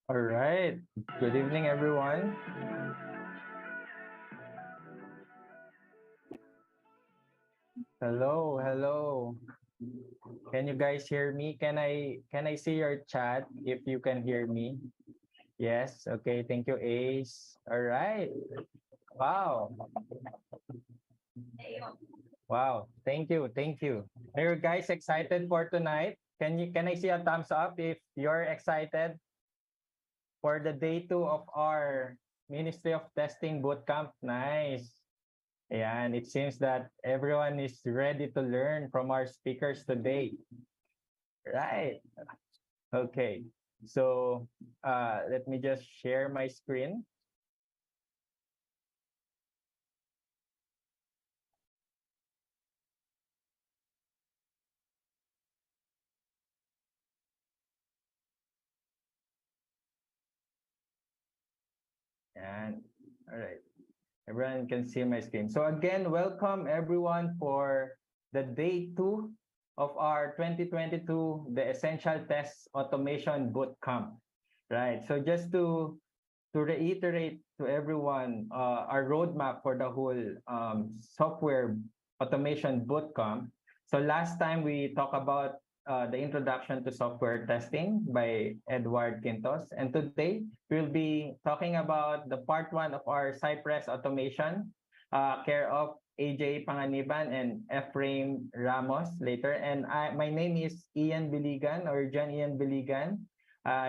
All right. Good evening, everyone. Hello, hello. Can you guys hear me? Can I see your chat if you can hear me? Yes. Okay. Thank you, Ace. All right. Wow. Wow. Thank you. Thank you. Are you guys excited for tonight? Can I see a thumbs up if you're excited for the day 2 of our Ministry of Testing Bootcamp? Nice. And it seems that everyone is ready to learn from our speakers today. Right. Okay. So let me just share my screen. And all right. Everyone can see my screen. So again, welcome everyone for the day 2 of our 2022, the Essential Test Automation Bootcamp. Right. So just to reiterate to everyone, our roadmap for the whole software automation bootcamp. So last time we talked about the introduction to software testing by Edward Quintos, and today we'll be talking about the part 1 of our Cypress automation, care of AJ Panganiban and Ephraim Ramos later. And my name is Ian Biligan, or John Ian Biligan,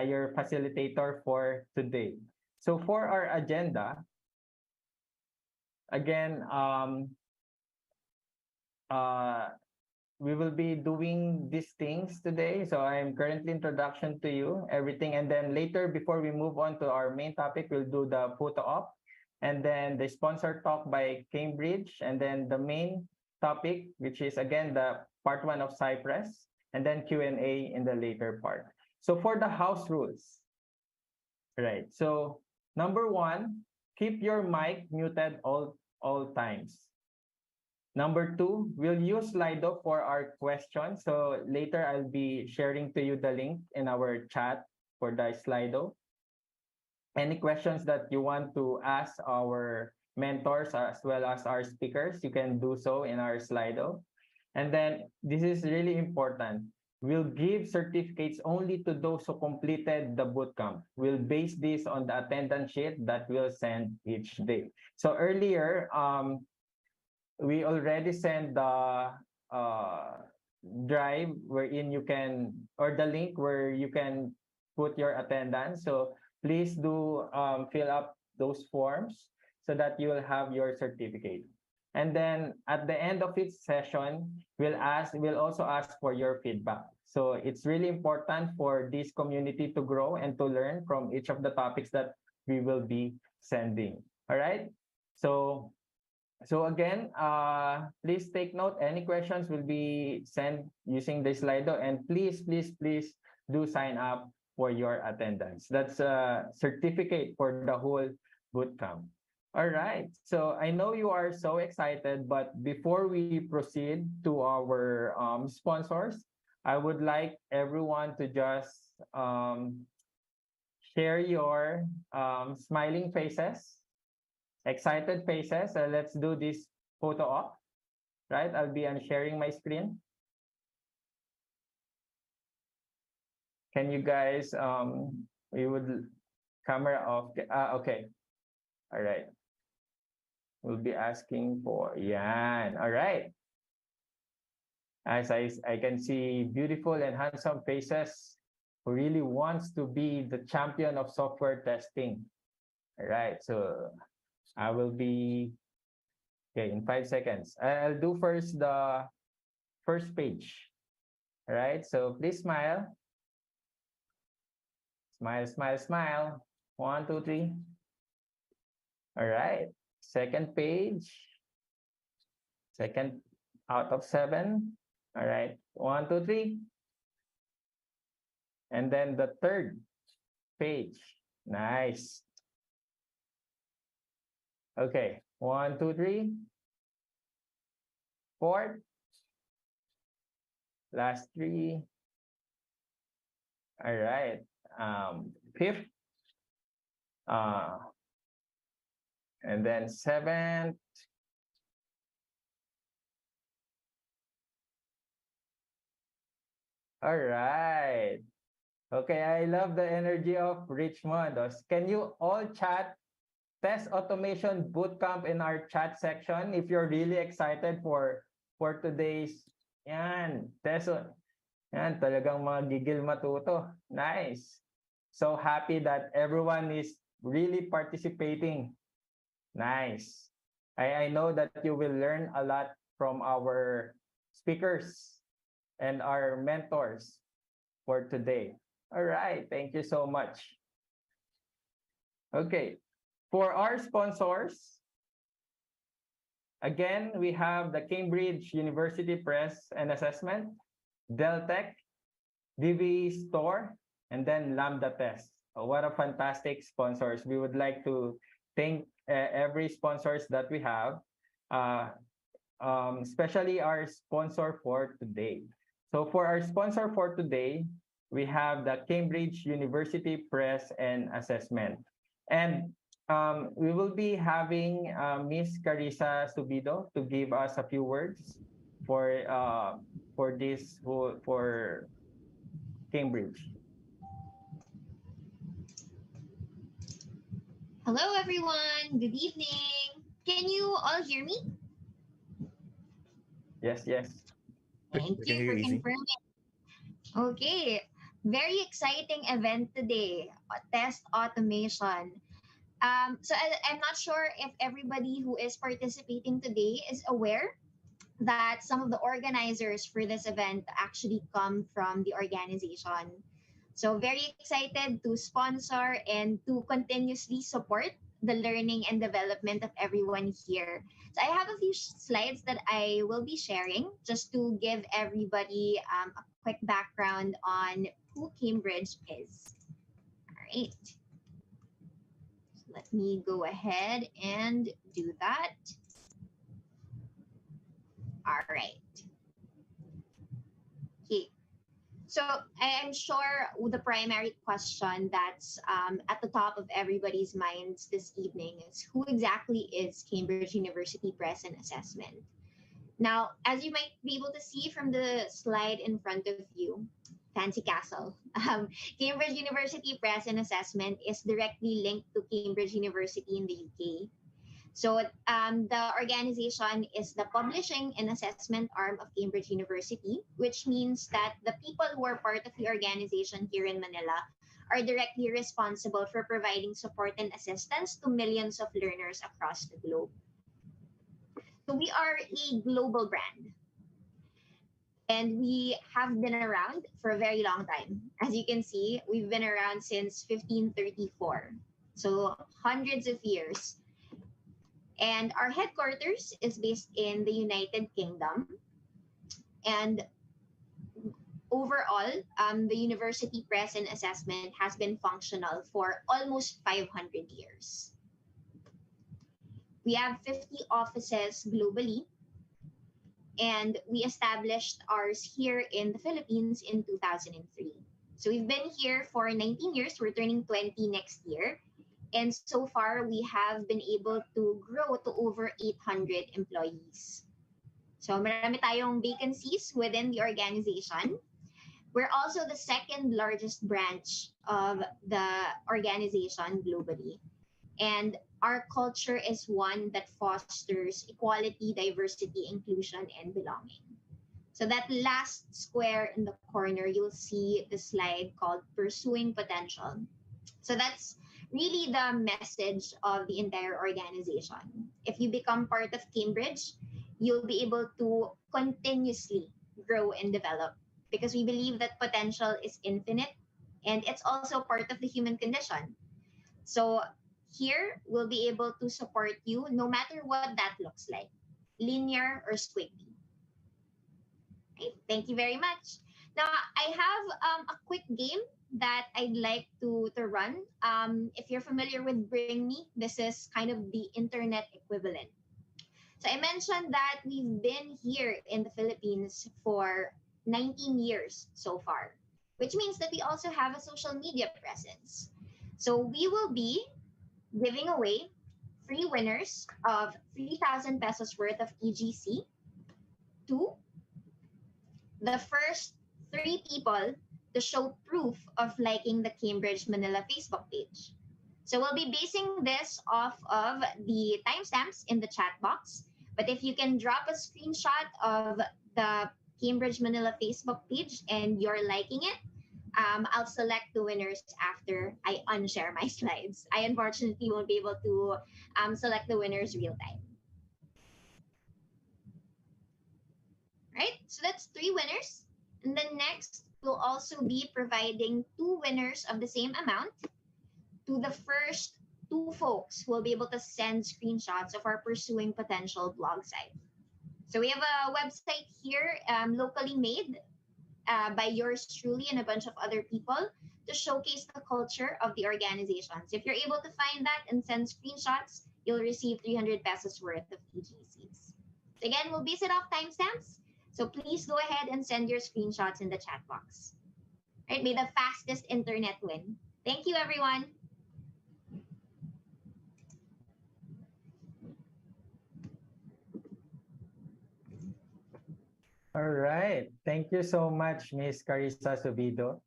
your facilitator for today. So for our agenda, again, we will be doing these things today. So I'm currently introduction to you, everything. And then later, before we move on to our main topic, we'll do the photo op, and then the sponsor talk by Cambridge, and then the main topic, which is again, the part 1 of Cypress, and then Q&A in the later part. So for the house rules, right? So number 1, keep your mic muted all times. Number 2, we'll use Slido for our questions. So later I'll be sharing to you the link in our chat for the Slido. Any questions that you want to ask our mentors as well as our speakers, you can do so in our Slido. And then this is really important. We'll give certificates only to those who completed the bootcamp. We'll base this on the attendance sheet that we'll send each day. So earlier, we already sent the drive wherein you can, or the link where you can put your attendance. So please do fill up those forms so that you will have your certificate. And then at the end of each session, we'll also ask for your feedback. So it's really important for this community to grow and to learn from each of the topics that we will be sending. All right. So again, please take note. Any questions will be sent using the Slido, and please do sign up for your attendance. That's a certificate for the whole bootcamp. All right. So I know you are so excited, but before we proceed to our sponsors, I would like everyone to just share your smiling faces, excited faces. Let's do this photo op, right? I'll be sharing my screen. Can you guys, we would camera off. Okay. All right. We'll be asking for Yan. All right. As I can see beautiful and handsome faces who really wants to be the champion of software testing. All right. So I will be, okay, in 5 seconds. I'll do first the first page. All right. So please smile. Smile, smile, smile. 1, 2, 3. All right. Second page. Second out of 7. All right. 1, 2, 3. And then the third page. Nice. Okay. 1, 2, 3. Fourth. Last 3. All right. Fifth. Uh, and then seventh, all right. Okay, I love the energy of Richmond. Can you all chat test automation bootcamp in our chat section if you're really excited for today's yan, test yan, talagang magigil matuto. Nice. So happy that everyone is really participating. Nice. I know that you will learn a lot from our speakers and our mentors for today. All right, thank you so much. Okay, for our sponsors, again, we have the Cambridge University Press and Assessment, Deltec, DV Store, and then Lambda Test. What a fantastic sponsors. We would like to thank every sponsors that we have, especially our sponsor for today. So for our sponsor for today, we have the Cambridge University Press and Assessment. And we will be having Miss Carissa Subido to give us a few words for this for Cambridge. Hello, everyone. Good evening. Can you all hear me? Yes, yes. Thank We can you hear for you easy. confirming. Okay. Very exciting event today. Test automation. I'm not sure if everybody who is participating today is aware that some of the organizers for this event actually come from the organization. So very excited to sponsor and to continuously support the learning and development of everyone here. So I have a few slides that I will be sharing just to give everybody a quick background on who Cambridge is. All right. So let me go ahead and do that. All right. Okay. So I'm sure the primary question that's at the top of everybody's minds this evening is who exactly is Cambridge University Press and Assessment? Now, as you might be able to see from the slide in front of you, fancy castle. Cambridge University Press and Assessment is directly linked to Cambridge University in the UK. So the organization is the publishing and assessment arm of Cambridge University, which means that the people who are part of the organization here in Manila are directly responsible for providing support and assistance to millions of learners across the globe. So we are a global brand and we have been around for a very long time. As you can see, we've been around since 1534. So hundreds of years. And our headquarters is based in the United Kingdom. And overall, the University Press and Assessment has been functional for almost 500 years. We have 50 offices globally, and we established ours here in the Philippines in 2003. So we've been here for 19 years. We're turning 20 next year. And so far, we have been able to grow to over 800 employees. So marami tayong vacancies within the organization. We're also the second largest branch of the organization globally. And our culture is one that fosters equality, diversity, inclusion, and belonging. So that last square in the corner, you'll see the slide called Pursuing Potential. So that's really the message of the entire organization. If you become part of Cambridge, you'll be able to continuously grow and develop because we believe that potential is infinite and it's also part of the human condition. So here, we'll be able to support you no matter what that looks like, linear or squiggly. Okay, thank you very much. Now, I have a quick game that I'd like to run. If you're familiar with Bring Me, this is kind of the internet equivalent. So I mentioned that we've been here in the Philippines for 19 years so far, which means that we also have a social media presence. So we will be giving away free winners of 3,000 pesos worth of EGC to the first three people to show proof of liking the Cambridge Manila Facebook page. So we'll be basing this off of the timestamps in the chat box. But if you can drop a screenshot of the Cambridge Manila Facebook page and you're liking it, I'll select the winners after I unshare my slides. I unfortunately won't be able to select the winners real time. Right? So that's three winners. And then next, we'll also be providing two winners of the same amount to the first two folks who will be able to send screenshots of our pursuing potential blog site. So we have a website here locally made by yours truly and a bunch of other people to showcase the culture of the organizations. If you're able to find that and send screenshots, you'll receive 300 pesos worth of EGCs. So again, we'll base it off timestamps. So please go ahead and send your screenshots in the chat box. Right, may the fastest internet win. Thank you, everyone. All right. Thank you so much, Miss Carissa Subido.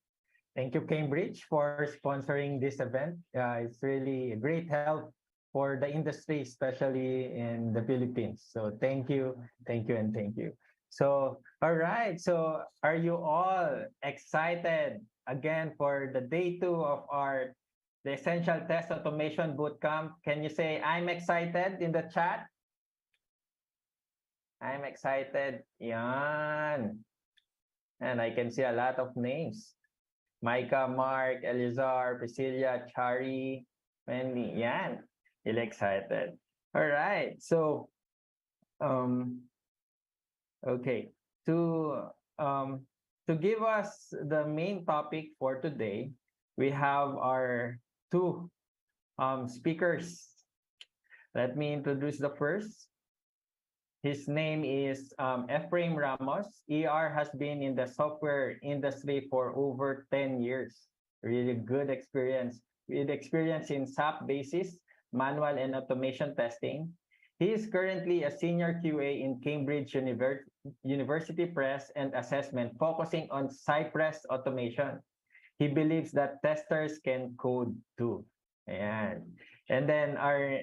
Thank you, Cambridge, for sponsoring this event. It's really a great help for the industry, especially in the Philippines. So thank you, and thank you. So, all right. So, are you all excited again for the day 2 of our the Essential Test Automation Bootcamp? Can you say I'm excited in the chat? I'm excited. Yan. And I can see a lot of names. Micah, Mark, Elizar, Priscilla, Chari, Wendy. Yan. You're excited. All right. So, okay. Um, to give us the main topic for today, we have our two speakers. Let me introduce the first. His name is Ephraim Ramos. ER has been in the software industry for over 10 years. Really good experience. With experience in SAP basis, manual and automation testing. He is currently a senior QA in Cambridge University Press and Assessment, focusing on Cypress automation. He believes that testers can code too. Ayan. And then our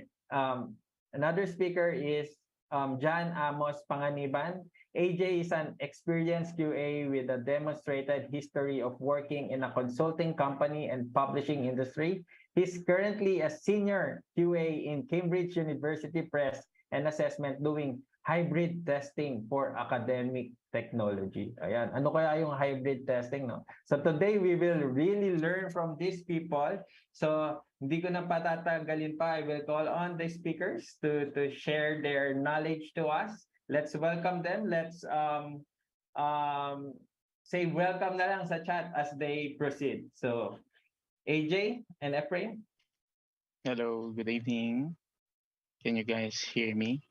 another speaker is John Amos Panganiban. AJ is an experienced QA with a demonstrated history of working in a consulting company and publishing industry. He's currently a senior QA in Cambridge University Press and Assessment doing hybrid testing for academic technology. Ayan. Ano kaya yung hybrid testing, no? So today we will really learn from these people. So hindi ko na patatagalin pa. I will call on the speakers to share their knowledge to us. Let's welcome them. Let's say welcome na lang sa chat as they proceed. So AJ and Ephraim. Hello, good evening. Can you guys hear me?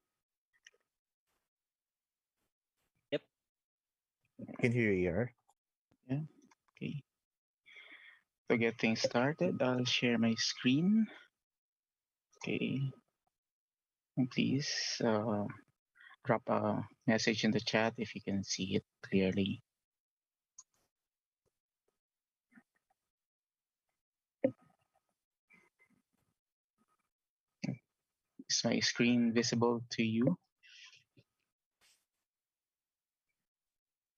Yep. I can hear you here. Yeah, okay. To get things started, I'll share my screen. Okay. And please drop a message in the chat if you can see it clearly. Is my screen visible to you?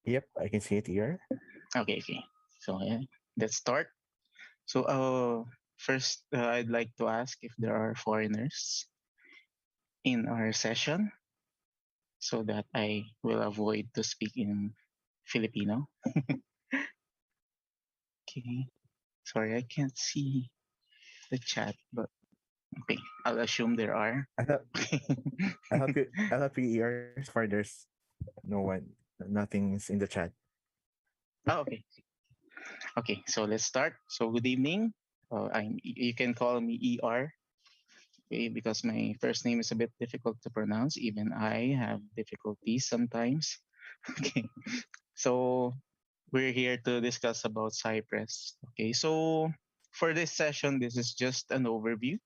Yep, I can see it here. Okay. So yeah, let's start. So first, I'd like to ask if there are foreigners in our session so that I will avoid to speak in Filipino. Okay. Sorry, I can't see the chat, but okay, I'll assume there are. I'll help you here so far there's no one, nothing's in the chat. Oh, okay. Okay, so let's start. So good evening. You can call me ER, okay, because my first name is a bit difficult to pronounce. Even I have difficulties sometimes. Okay, so we're here to discuss about Cypress. Okay, so for this session, this is just an overview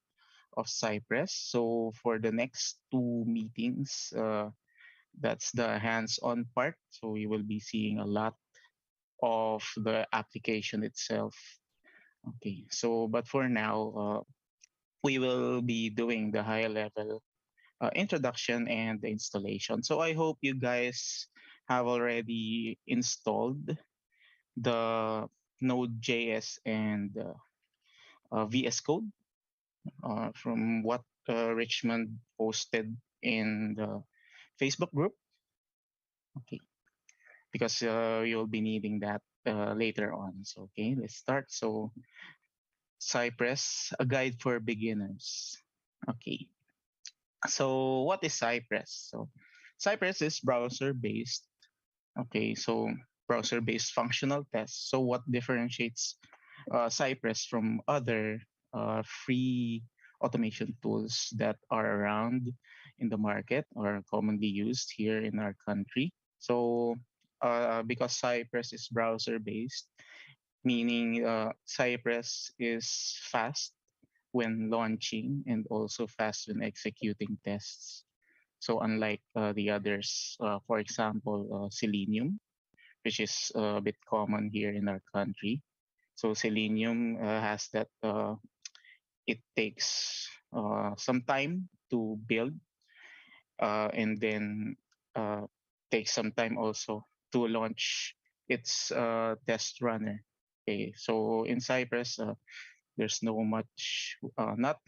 of Cypress. So for the next two meetings, that's the hands-on part. So we will be seeing a lot of the application itself. Okay, so but for now, we will be doing the high level introduction and the installation. So I hope you guys have already installed the Node.js and VS Code from what Richmond posted in the Facebook group. Okay, because you'll be needing that later on. So okay, let's start. So Cypress, a guide for beginners. Okay, so what is Cypress? So Cypress is browser based. Okay, so browser based functional tests. So what differentiates Cypress from other free automation tools that are around in the market or commonly used here in our country? So because Cypress is browser based, meaning Cypress is fast when launching and also fast when executing tests. So unlike the others, for example, Selenium, which is a bit common here in our country. So Selenium has that it takes some time to build and then uh, takes some time also to launch its test runner. Okay, so in Cypress, there's not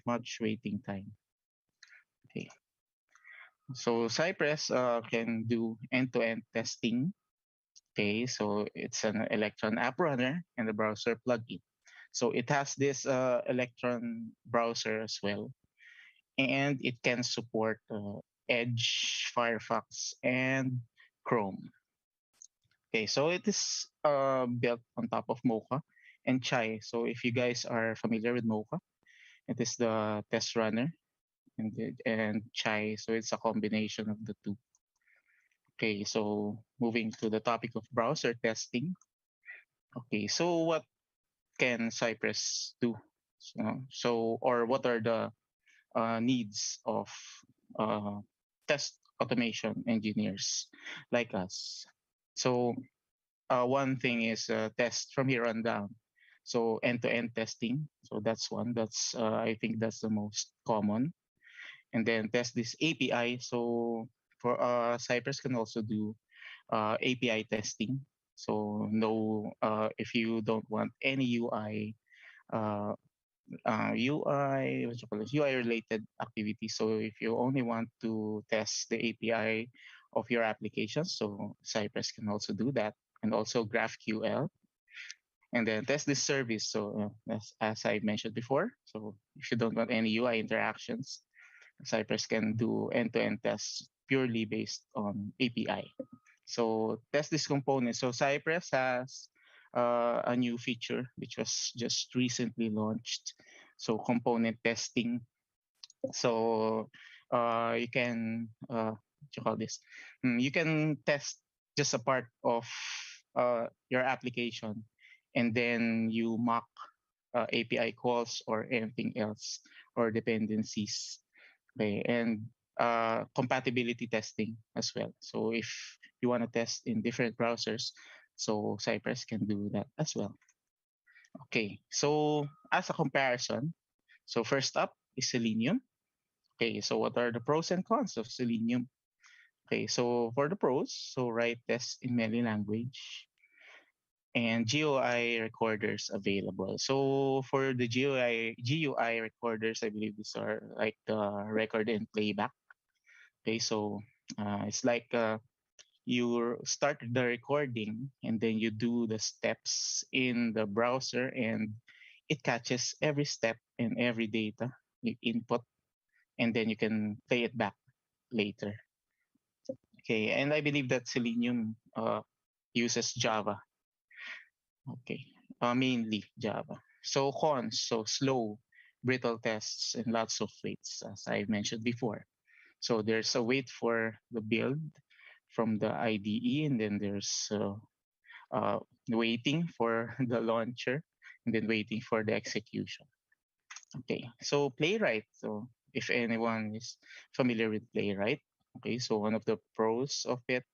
much waiting time. Okay, so Cypress can do end-to-end testing. Okay, so it's an Electron app runner and a browser plugin. So it has this Electron browser as well, and it can support Edge, Firefox, and Chrome. Okay, so it is built on top of Mocha and Chai. So if you guys are familiar with Mocha, it is the test runner, and Chai. So it's a combination of the two. Okay, so moving to the topic of browser testing. Okay, so what can Cypress do? Or what are the needs of uh, test automation engineers like us? So one thing is test from here on down. So end-to-end testing. So that's one. That's I think that's the most common. And then test this API. So for Cypress can also do API testing. So no, if you don't want any uh, UI, what you call it, UI related activity. So if you only want to test the API of your application, so Cypress can also do that, and also GraphQL, and then test this service. So as I mentioned before, so if you don't want any UI interactions, Cypress can do end-to-end tests purely based on API. So test this component. So Cypress has a new feature which was just recently launched. So component testing. So you can what you call this? You can test just a part of your application, and then you mock API calls or anything else or dependencies. Okay, and compatibility testing as well. So if you want to test in different browsers, so Cypress can do that as well. Okay, so as a comparison, so first up is Selenium. Okay, so what are the pros and cons of Selenium? Okay, so for the pros, so write tests in many language and GUI recorders available. So for the GUI recorders, I believe these are like the record and playback. Okay, so it's like you start the recording and then you do the steps in the browser and it catches every step and every data you input, and then you can play it back later. Okay, and I believe that Selenium uses Java. Okay, mainly Java. So cons, so slow, brittle tests, and lots of waits, as I mentioned before. So there's a wait for the build from the IDE, and then there's uh, waiting for the launcher, and then waiting for the execution. Okay, so Playwright. So if anyone is familiar with Playwright, okay, so one of the pros of it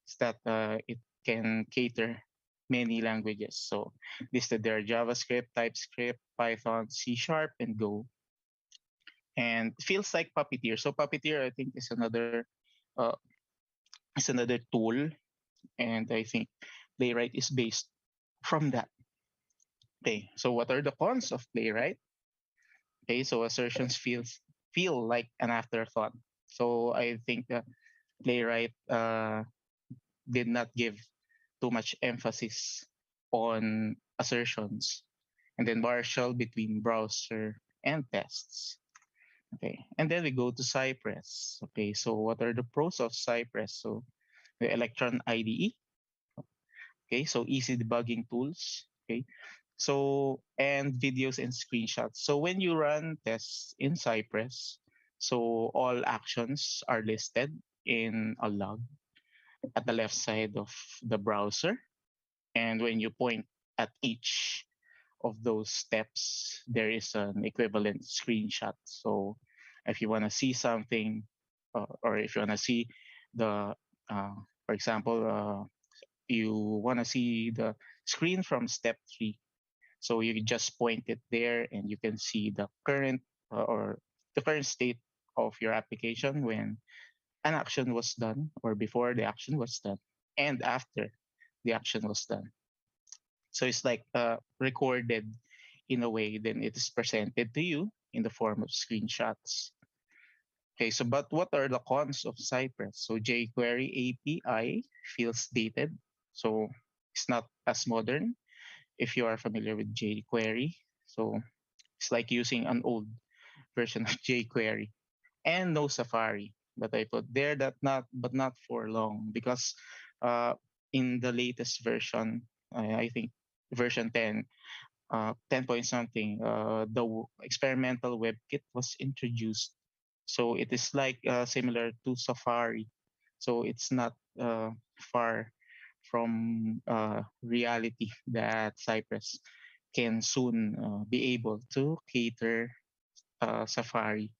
is that it can cater many languages. So listed there: JavaScript, TypeScript, Python, C Sharp, and Go. And it feels like Puppeteer. So Puppeteer, I think, uh, is another tool, and I think Playwright is based from that. Okay, so what are the cons of Playwright? Okay, so assertions feel like an afterthought. So I think that Playwright did not give too much emphasis on assertions, and then partial between browser and tests. Okay, and then we go to Cypress. Okay, so what are the pros of Cypress? So the Electron IDE. Okay, so easy debugging tools. Okay, so and videos and screenshots. So when you run tests in Cypress, so all actions are listed in a log at the left side of the browser. And when you point at each of those steps, there is an equivalent screenshot. So if you want to see something, or if you want to see the, uh, for example, you want to see the screen from step 3, so you just point it there and you can see the current, or the current state of your application when an action was done, or before the action was done, and after the action was done. So it's like recorded in a way, then it is presented to you in the form of screenshots. Okay, so but what are the cons of Cypress? So jQuery API feels dated, so it's not as modern if you are familiar with jQuery. So it's like using an old version of jQuery, and no Safari. But I put there that not for long, because uh, in the latest version, I think version 10, 10 point something, experimental WebKit was introduced. So it is like similar to Safari. So it's not far from reality that Cypress can soon be able to cater Safari.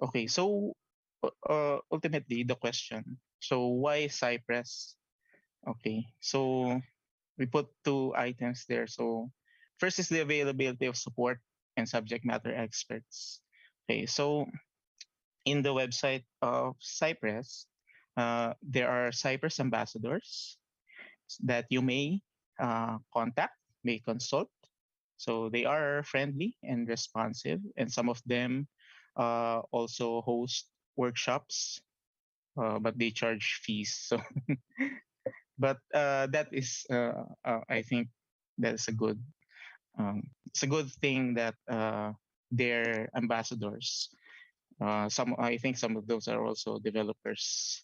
Okay, so ultimately the question. So why Cypress? Okay, so we put two items there. So first is the availability of support and subject matter experts. Okay, so in the website of Cypress, there are Cypress ambassadors that you may contact, may consult. So they are friendly and responsive, and some of them also host workshops, but they charge fees. So, but that is, I think, that is a good, it's a good thing that they're ambassadors. Some, I think, some of those are also developers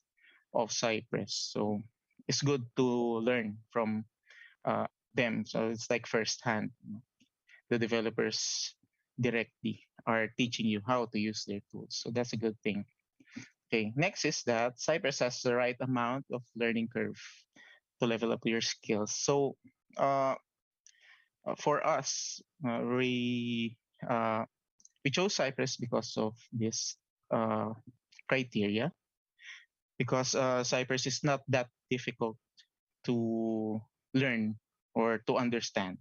of Cypress. So it's good to learn from uh, them. So it's like firsthand. The developers directly are teaching you how to use their tools. So that's a good thing. Okay, next is that Cypress has the right amount of learning curve to level up your skills. So uh, for us, uh, we chose Cypress because of this uh, criteria, because Cypress is not that difficult to learn or to understand.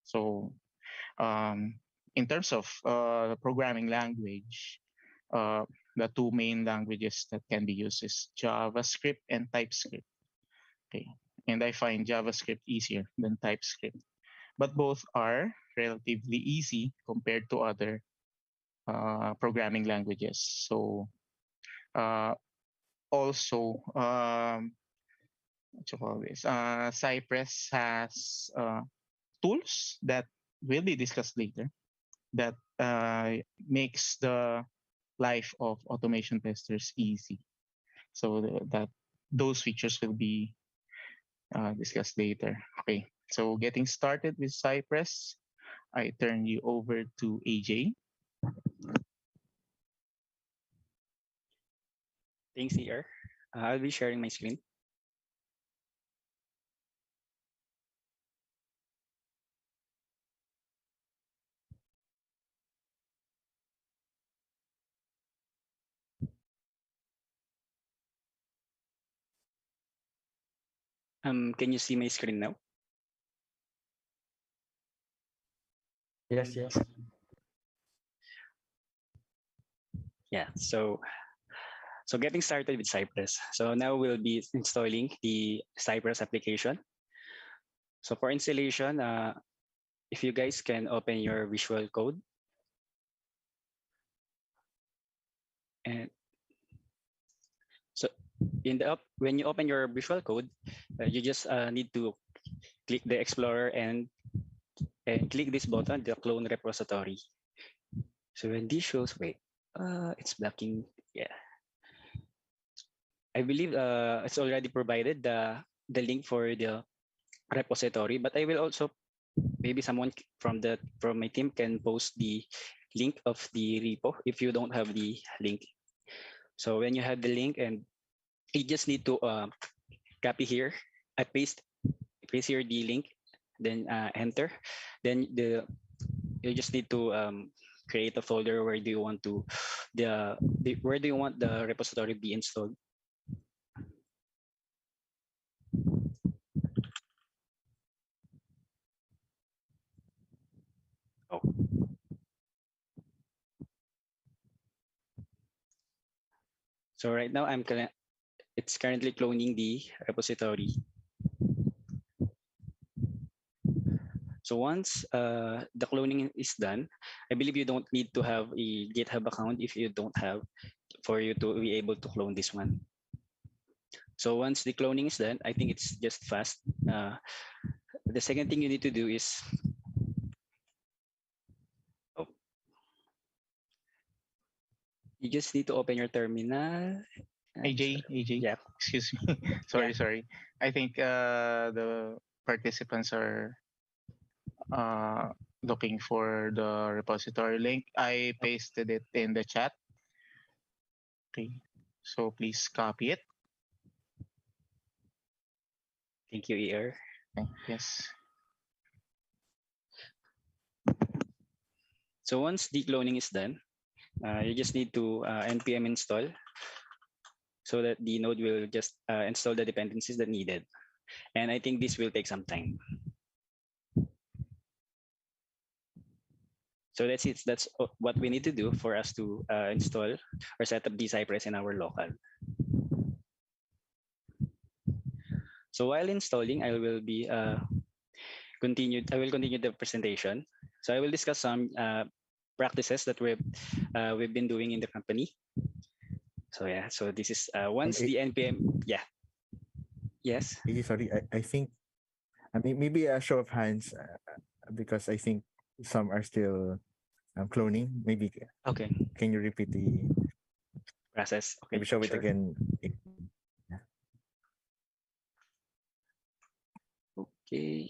So um, in terms of programming language, uh, the two main languages that can be used is JavaScript and TypeScript. Okay, and I find JavaScript easier than TypeScript, but both are relatively easy compared to other programming languages. So uh, also, what you call this? Cypress has tools that will be discussed later that makes the life of automation testers easy. So that those features will be discussed later. Okay, so getting started with Cypress, I turn you over to AJ. Thanks, ER. I'll be sharing my screen. Can you see my screen now? Yes, yes. Yeah. So getting started with Cypress. So now we'll be installing the Cypress application. So for installation, if you guys can open your Visual Code, and so when you open your Visual Code, you just need to click the Explorer and click this button, the Clone Repository. So when this shows, wait, it's blocking. Yeah, I believe it's already provided the link for the repository, but I will also maybe someone from my team can post the link of the repo if you don't have the link. So when you have the link, and you just need to copy here, I paste here the link, then enter. Then you just need to create a folder where do you want to where do you want the repository be installed. Oh. So right now it's currently cloning the repository. So once the cloning is done, I believe you don't need to have a GitHub account if you don't have for you to be able to clone this one. So once the cloning is done, I think it's just fast. The second thing you need to do is oh, you just need to open your terminal. AJ, Yeah. excuse me. Sorry, Yeah. sorry. I think the participants are uh, looking for the repository link. I pasted it in the chat. Okay, so please copy it. Thank you, ER. Okay, yes. So once the cloning is done, you just need to npm install so that the node will just install the dependencies that needed. And I think this will take some time. So that's it. That's what we need to do for us to install or set up the Cypress in our local. So while installing, I will continue the presentation. So I will discuss some practices that we've been doing in the company. So yeah, so this is once the npm. Yeah. Yes. Sorry, I think, I mean, maybe a show of hands, because I think some are still cloning. Maybe Okay. can you repeat the Process. Okay. maybe show it Sure. again? Okay.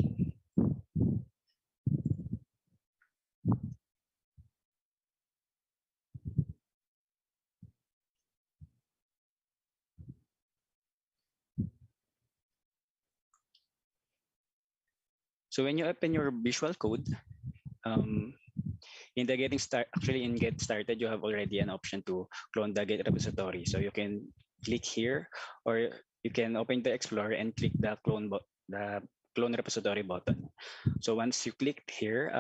So when you open your Visual Code, um, in the get started, you have already an option to clone the get repository. So you can click here, or you can open the Explorer and click the the clone repository button. So once you click here,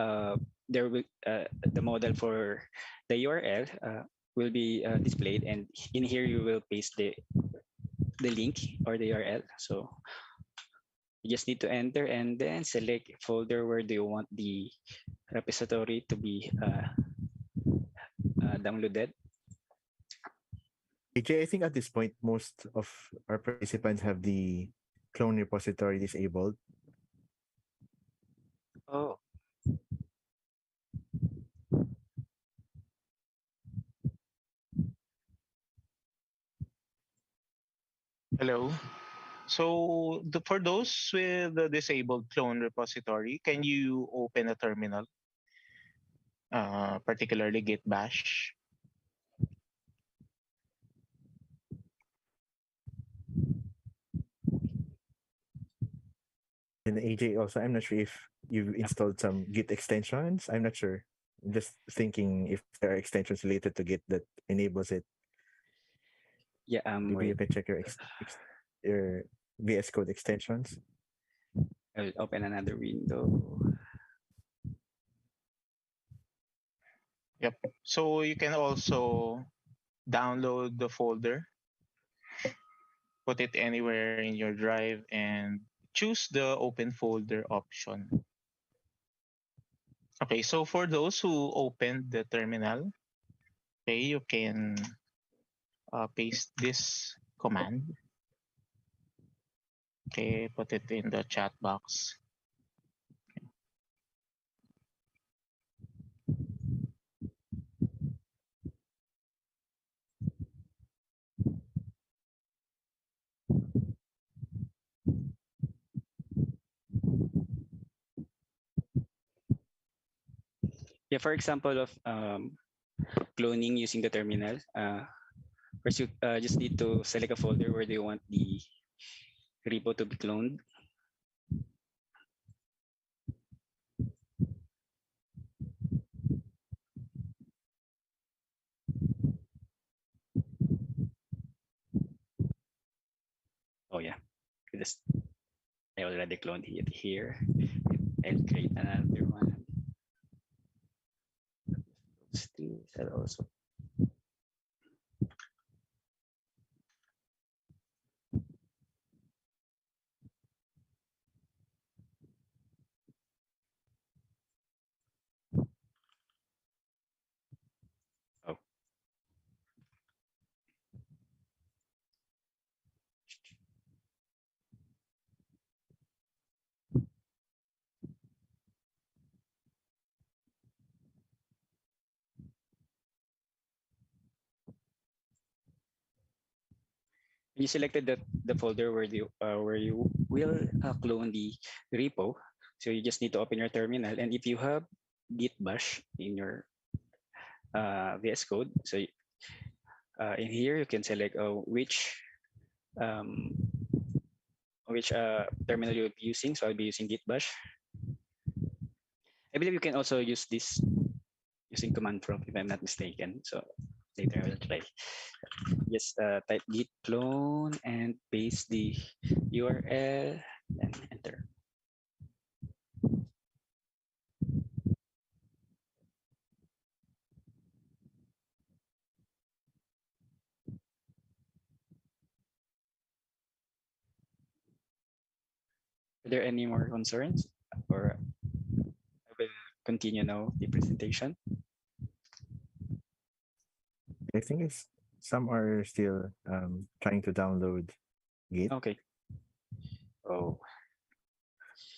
there will the model for the URL will be displayed, and in here you will paste the link or the URL. So you just need to enter and then select folder where do you want the repository to be downloaded. AJ, I think at this point, most of our participants have the clone repository disabled. Oh, Hello. So for those with the disabled clone repository, can you open a terminal, particularly git bash? And AJ also, I'm not sure if you've installed some Git extensions. I'm not sure. I'm just thinking if there are extensions related to Git that enables it. yeah. Maybe you Wait. can check your VS Code extensions. I'll open another window. Yep. So you can also download the folder, put it anywhere in your drive, and choose the open folder option. Okay, so for those who opened the terminal, okay, you can paste this command. Okay, put it in the chat box. Yeah, for example of cloning using the terminal, first you just need to select a folder where do you want the repo to be cloned. Oh yeah, just I already cloned it here. I'll create another one. Still that also. Oh, you selected the folder where you will clone the repo. So you just need to open your terminal, and if you have git bash in your VS Code, so in here you can select um, which terminal you'll be using. So I'll be using git bash. I believe you can also use this using command prompt if I'm not mistaken. So later I will try. Just type git clone and paste the URL and enter. Are there any more concerns, or I will continue now the presentation? I think it's some are still trying to download Git. Okay. Oh,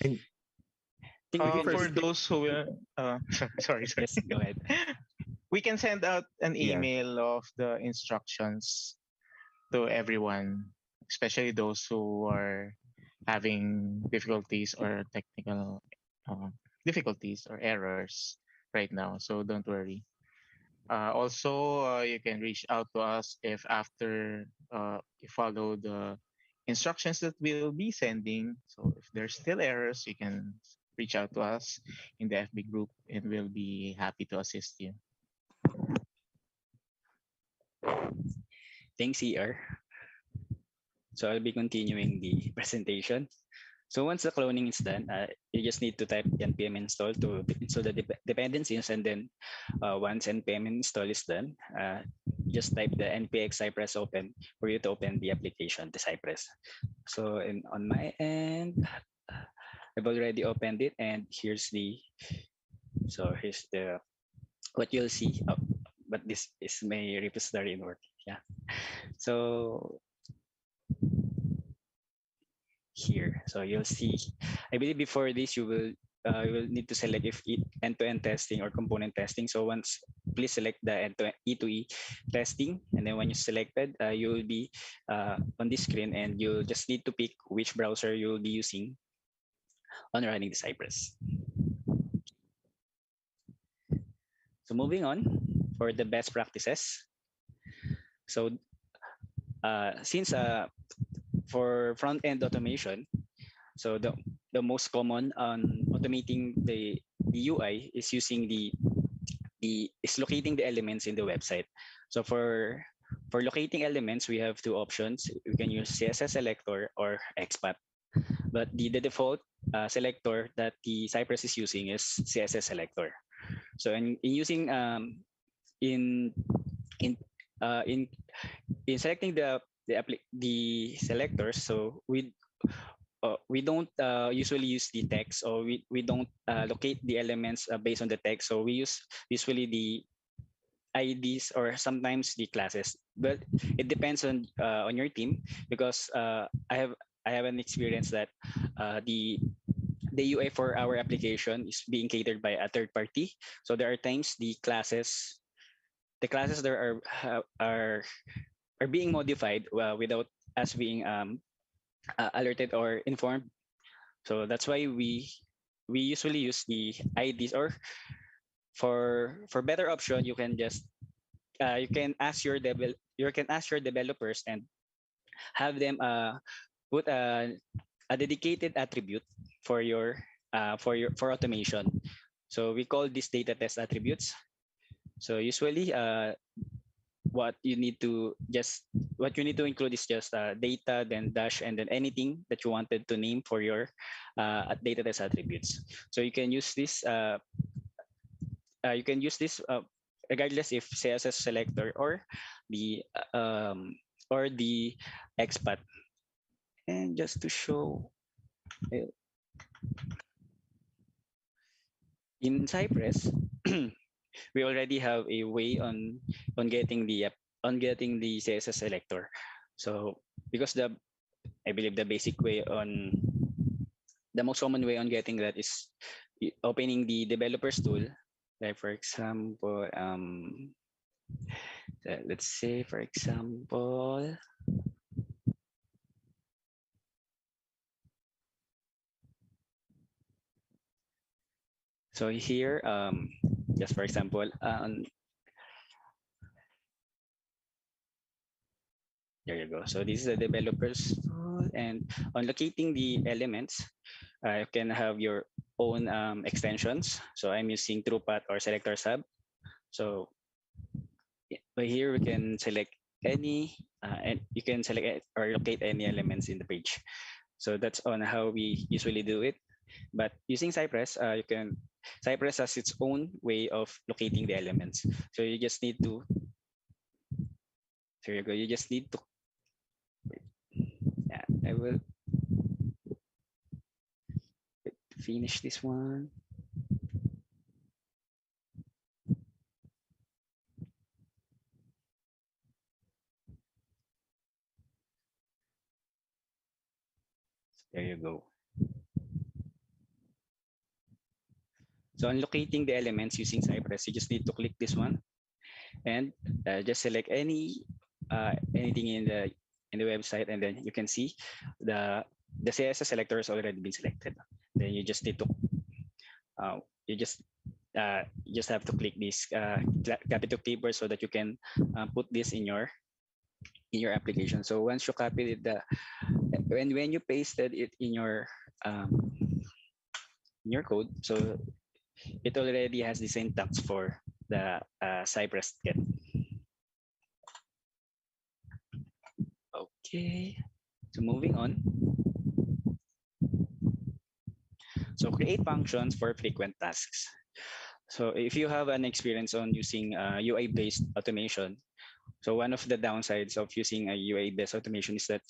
And I think we can For just those who will, sorry. yes, go ahead. We can send out an Yeah. email of the instructions to everyone, especially those who are having difficulties or technical difficulties or errors right now. So don't worry. Also, you can reach out to us if after you follow the instructions that we'll be sending. So if there's still errors, you can reach out to us in the FB group, and we'll be happy to assist you. Thanks, ER. So I'll be continuing the presentation. So once the cloning is done, you just need to type npm install to install the dependencies, and then once npm install is done, just type the npx cypress open for you to open the application, the Cypress. So on my end, I've already opened it, and here's the what you'll see. Oh, but this is my repository in work. Yeah. So here. So you'll see, I believe before this you will need to select if end-to-end testing or component testing. So once, please select the end-to-end E2E testing, and then when you selected, you will be on this screen, and you'll just need to pick which browser you will be using on running the Cypress. So moving on for the best practices. So since for front-end automation, so the most common on automating the UI is using is locating the elements in the website. So for For locating elements, we have two options. We can use CSS selector or XPath. But the default selector that the Cypress is using is CSS selector. So in using in in uh, in in selecting the selectors, so we don't usually use the text, or we don't locate the elements based on the text. So we use usually the IDs or sometimes the classes, but it depends on your team, because I have an experience that the UI for our application is being catered by a third party. So there are times the classes there are being modified without us being alerted or informed. So that's why we usually use the IDs, or for better option, you can just you can ask your developers and have them put a dedicated attribute for for automation. So we call these data test attributes. So usually what you need to include is just data, then dash, and then anything that you wanted to name for your data test attributes. So you can use this regardless if CSS selector the um, or the XPath. And just to show, uh, in Cypress, we already have a way on getting the CSS selector. So because I believe the basic way on the most common way on getting that is opening the developers tool. Like for example, let's say for example, so here, just for example, there you go. So this is the developers tool, and on locating the elements, you can have your own extensions. So I'm using TruePath or Selector Sub. So by here we can select any, and you can select or locate any elements in the page. So that's on how we usually do it. But using Cypress, Cypress has its own way of locating the elements. So you just need to, there you go. You just need to, yeah, I will finish this one. There you go. So on locating the elements using Cypress, you just need to click this one and just select anything in the website, and then you can see the CSS selector has already been selected. Then you just need to you just have to click this capital keyboard so that you can put this in your application. So once you copied it, when you pasted it in your code, so it already has the syntax for the Cypress get. Okay, so moving on. So create functions for frequent tasks. So if you have an experience on using UI-based automation, so one of the downsides of using a UI-based automation is that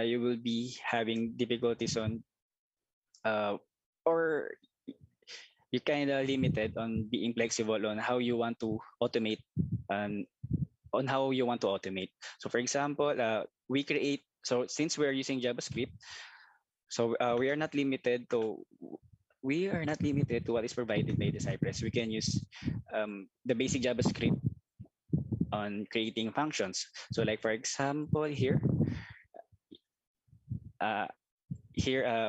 you will be having difficulties on, or you kind of limited on being flexible on how you want to automate, and on how you want to automate. So for example, so since we're using JavaScript, so we are not limited to what is provided by the Cypress. We can use the basic JavaScript on creating functions. So like for example uh,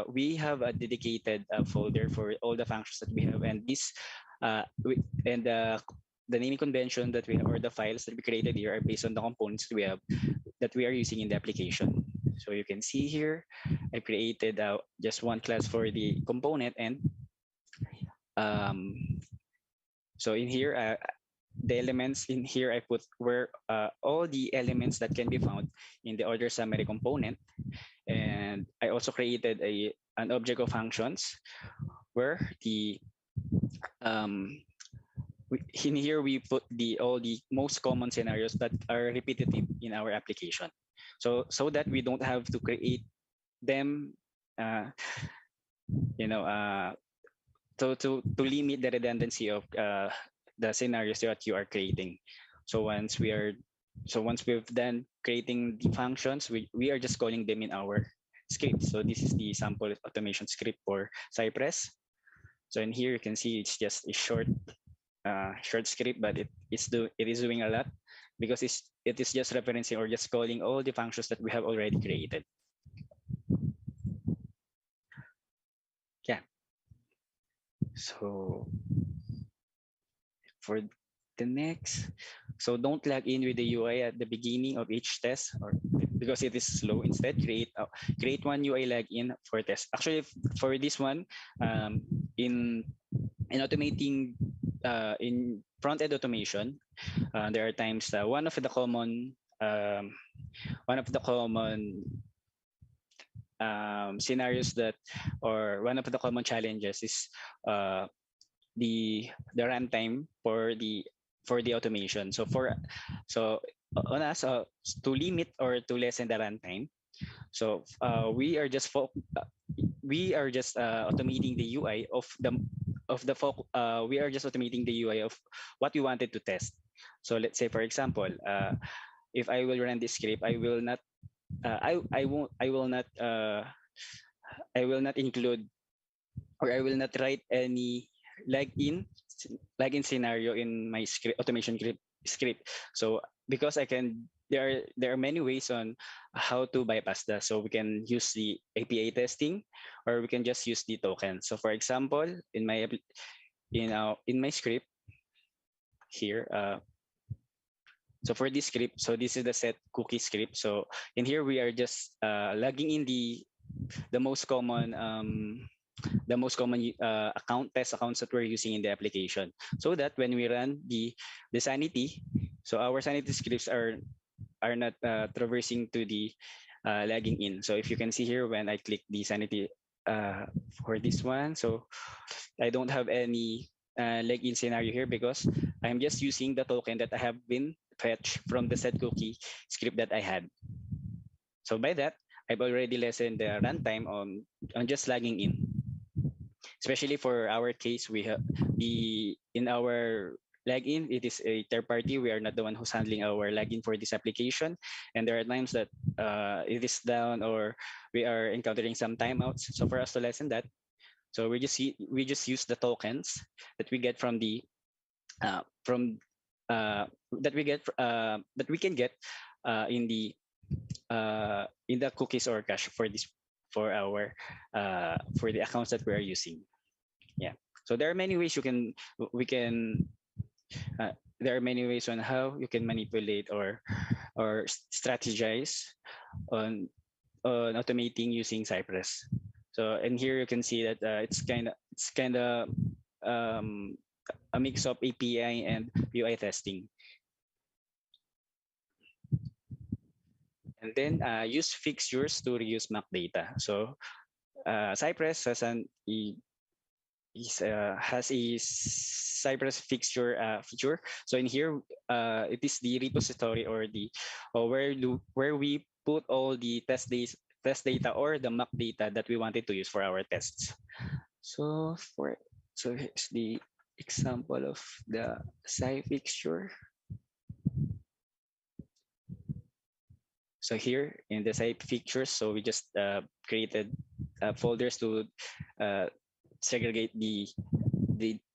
we have a dedicated folder for all the functions that we have, and the naming convention that we have, or the files that we created here, are based on the components that we are using in the application. So you can see here, I created just one class for the component, and so in here the elements in here I put were all the elements that can be found in the order summary component. And I also created an object of functions where the in here we put all the most common scenarios that are repetitive in our application. So that we don't have to create them, uh, you know, to limit the redundancy of the scenarios that you are creating. So once we've done creating the functions, we are just calling them in our script. So this is the sample automation script for Cypress. So in here you can see it's just a short script, but it is doing a lot because it is just referencing or just calling all the functions that we have already created. Yeah. So for the next, so don't log in with the UI at the beginning of each test, or because it is slow. Instead, create one UI login for test. Actually, for this one, in automating in front-end automation, there are times that one of the common scenarios that, or one of the common challenges is the runtime for the automation. So on us, to limit or to lessen the runtime, so we are just automating the UI we are just automating the UI of what we wanted to test. So let's say, for example, if I will run this script, I will not I will not include, or I will not write any login scenario in my automation script. So because there are many ways on how to bypass that. So we can use the API testing, or we can just use the token. So for example, in my script here, so for this script, so this is the set cookie script. So in here we are just logging in the most common test accounts that we're using in the application, so that when we run the sanity, so our sanity scripts are not traversing to the logging in. So if you can see here, when I click the sanity for this one, so I don't have any login scenario here because I'm just using the token that I have been fetched from the set cookie script that I had. So by that, I've already lessened the runtime on just logging in. Especially for our case, we have in our login, it is a third party. We are not the one who's handling our login for this application, and there are times that it is down or we are encountering some timeouts. So for us to lessen that, so we just use the tokens that we get from the that we can get in the cookies or cache for the accounts that we are using. Yeah. So there are many ways there are many ways on how you can manipulate or strategize on automating using Cypress. So and here you can see that it's kind of a mix of API and UI testing. And then use fixtures to reuse MAC data. So Cypress has has a Cypress fixture feature. So in here, it is the repository or where we put all the test data or the MAC data that we wanted to use for our tests. So here's the example of the Cy fixture. So here in the site fixtures, so we just created folders to segregate the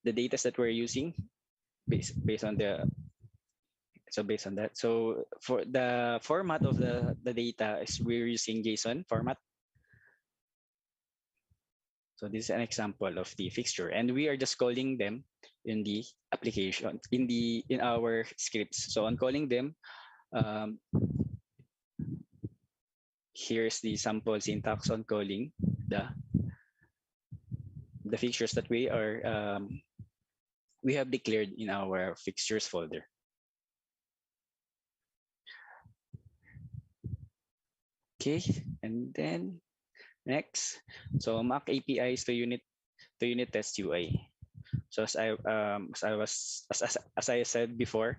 data that we're using based on that. So for the format of the data is we're using JSON format. So this is an example of the fixture, and we are just calling them in the application in our scripts. So on calling them, here's the sample syntax on calling the fixtures that we are we have declared in our fixtures folder. Okay, and then next, so mock APIs to unit test UI. So as I said before,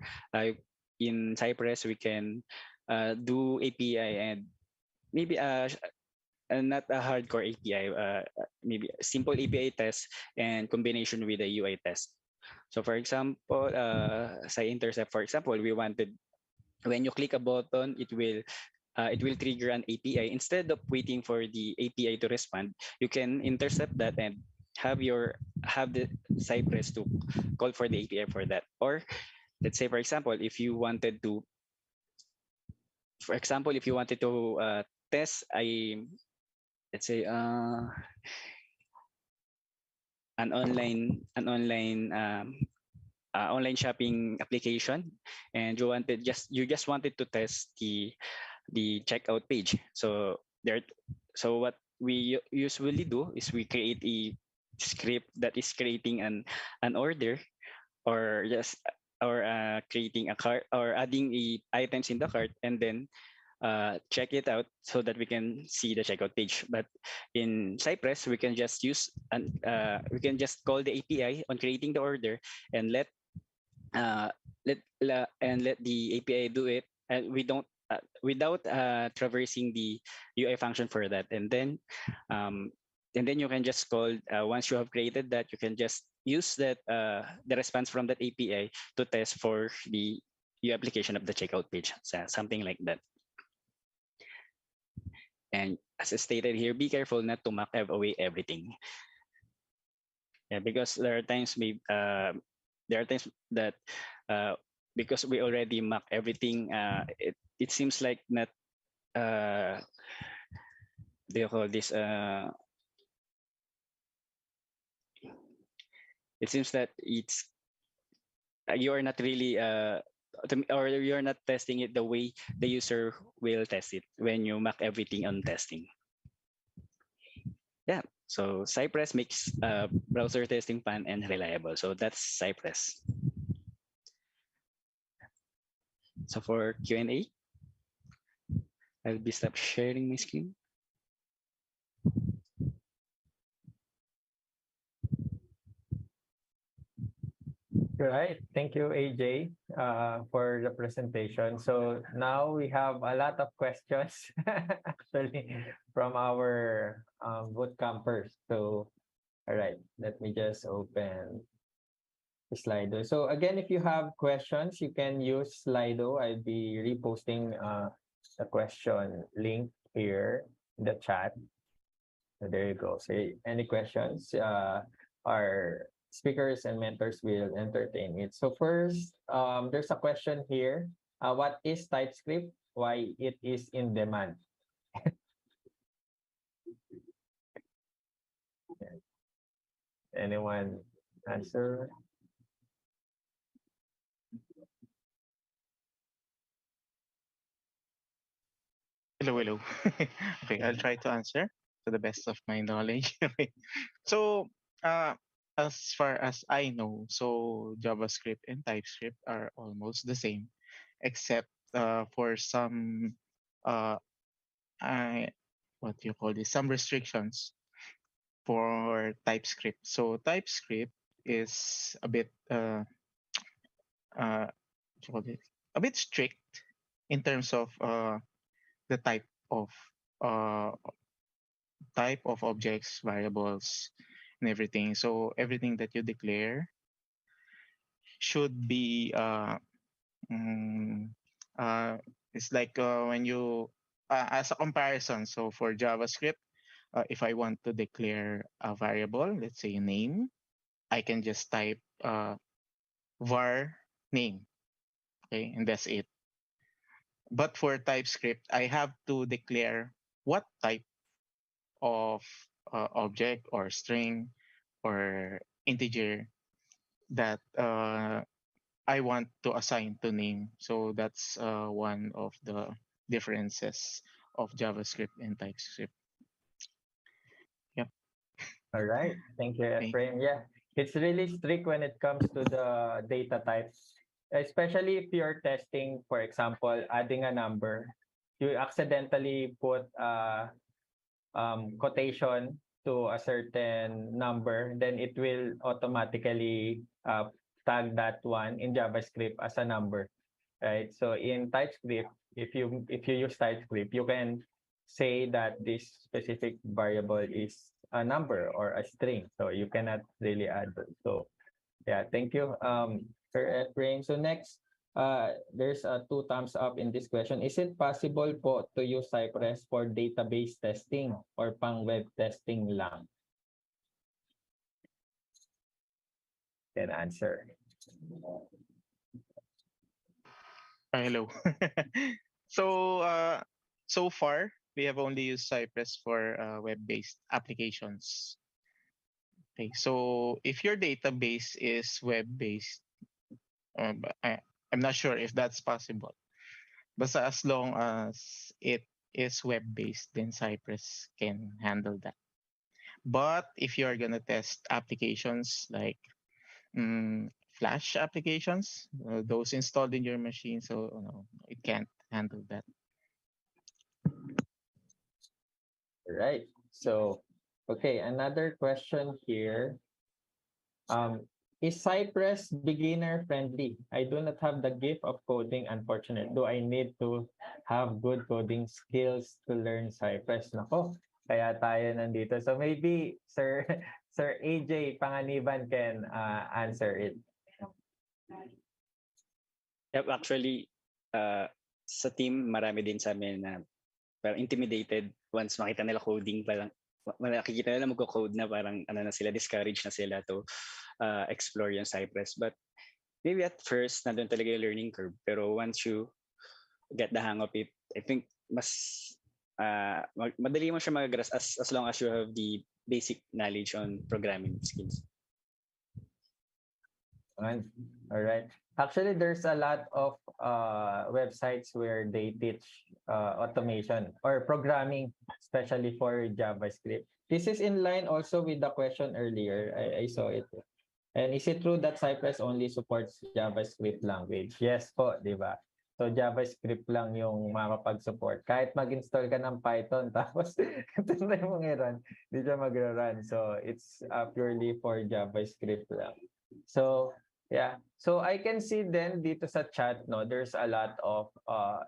in Cypress we can do API and maybe not a hardcore API, maybe a simple API test and combination with a UI test. So for example, say intercept, for example, we wanted when you click a button, it will trigger an API. Instead of waiting for the API to respond, you can intercept that and have the Cypress to call for the API for that. Or let's say, for example, if you wanted to test a, let's say, online shopping application, and you just wanted to test the checkout page. So what we usually do is we create a script that is creating an order, or just or creating a cart or adding items in the cart, and then check it out so that we can see the checkout page. But in Cypress, we can just call the API on creating the order and uh, let the API do it, and we don't without traversing the UI function for that. And then you can just call, once you have created that, you can just use that the response from that API to test for the UI application of the checkout page, so something like that. And as I stated here, be careful not to mock away everything. Yeah, because there are times that because we already mock everything, it seems like not they call this it seems that you are not really or you're not testing it the way the user will test it when you mock everything on testing. Yeah, so Cypress makes browser testing fun and reliable. So that's Cypress. So for Q&A, I'll be stop sharing my screen. Right. Thank you, AJ, for the presentation. So now we have a lot of questions actually from our bootcampers. So, all right, let me just open the Slido. So again, if you have questions, you can use Slido. I'll be reposting the question link here in the chat. So there you go. So any questions? Our speakers and mentors will entertain it. So first, there's a question here. What is TypeScript? Why it is in demand? Anyone answer? Hello, hello. Okay, I'll try to answer to the best of my knowledge. Okay. So, uh, as far as I know, so JavaScript and TypeScript are almost the same, except for some uh, I what do you call this? Some restrictions for TypeScript. So TypeScript is a bit what do you call it? A bit strict in terms of the of uh, type of objects, variables, and everything. So everything that you declare should be mm, uh, it's like when you as a comparison. So for JavaScript, if I want to declare a variable, let's say a name, I can just type var name, okay, and that's it. But for TypeScript, I have to declare what type of object or string or integer that I want to assign to name. So that's one of the differences of JavaScript and TypeScript. Yep. All right. Thank you, Okay. Ephraim. Yeah. it's really strict when it comes to the data types, especially if you're testing, for example, adding a number, you accidentally put quotation to a certain number, then it will automatically tag that one in JavaScript as a number, right? So in TypeScript, if you use TypeScript, you can say that this specific variable is a number or a string. So you cannot really add those. So yeah, thank you, Sir Ephraim. So next, there's a 2 thumbs up in this question. Is it possible po to use Cypress for database testing or pang web testing lang? Can answer. Hello. So so far we have only used Cypress for web-based applications. Okay, so if your database is web-based, I'm not sure if that's possible. But as long as it is web-based, then Cypress can handle that. But if you are gonna test applications like Flash applications, those installed in your machine, so no, it can't handle that. Right. So, okay, another question here. Is Cypress beginner friendly? I do not have the gift of coding, unfortunately. Do I need to have good coding skills to learn Cypress? Nako, kaya tayo nandito. So maybe Sir Sir AJ Panganiban can answer it. Yep, actually, sa team, marami din sa amin na parang intimidated once makita nila coding, parang makikita nila magko-code na parang ano na sila, discouraged na sila to explore yung Cypress. But maybe at first, nandun talaga yung learning curve. Pero once you get the hang of it, I think mas madali mo siya mag-grasp as long as you have the basic knowledge on programming skills. All right. Actually, there's a lot of websites where they teach automation or programming, especially for JavaScript. This is in line also with the question earlier. I saw it. And is it true that Cypress only supports JavaScript language? Yes po, di ba? So JavaScript lang yung makapag-support. Kahit mag-install ka ng Python, tapos ito na yung run, hindi siya mag-run. So it's purely for JavaScript lang. So yeah. So I can see then dito sa chat, no, there's a lot of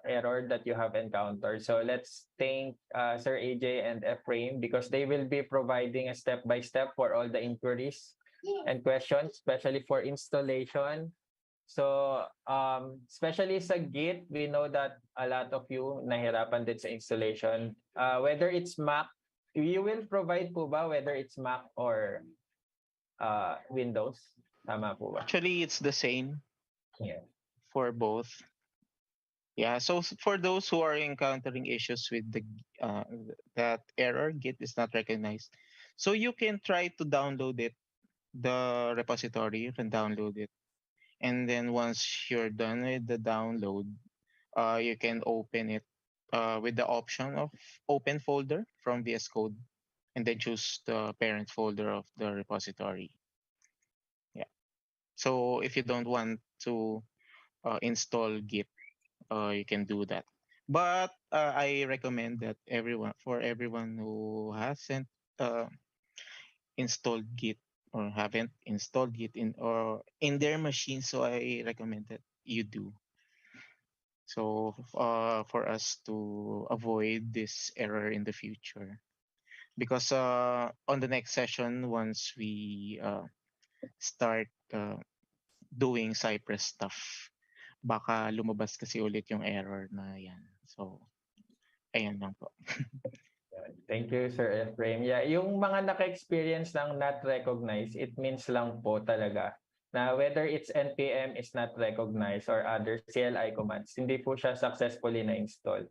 error that you have encountered. So let's thank Sir AJ and Ephraim because they will be providing a step-by-step for all the inquiries and questions, especially for installation. So, especially sa Git, we know that a lot of you nahirapan din sa installation. Whether it's Mac, you will provide po ba whether it's Mac or Windows? Tama po ba? Actually, it's the same Yeah. for both. Yeah, so for those who are encountering issues with the that error, Git is not recognized. So you can try to download it, the repository, you can download it. And then once you're done with the download, you can open it with the option of open folder from VS Code and then choose the parent folder of the repository. Yeah. So if you don't want to install Git, you can do that. But I recommend that everyone who hasn't installed Git or haven't installed Git in their machine, so I recommend that you do. So for us to avoid this error in the future, because on the next session, once we start doing Cypress stuff, baka lumabas kasi ulit yung error na yan. So, ayan lang po. Thank you, Sir Ephraim. Yeah, yung mga naka-experience ng not recognized, it means lang po talaga na whether it's npm is not recognized or other CLI commands, hindi po siya successfully na-install.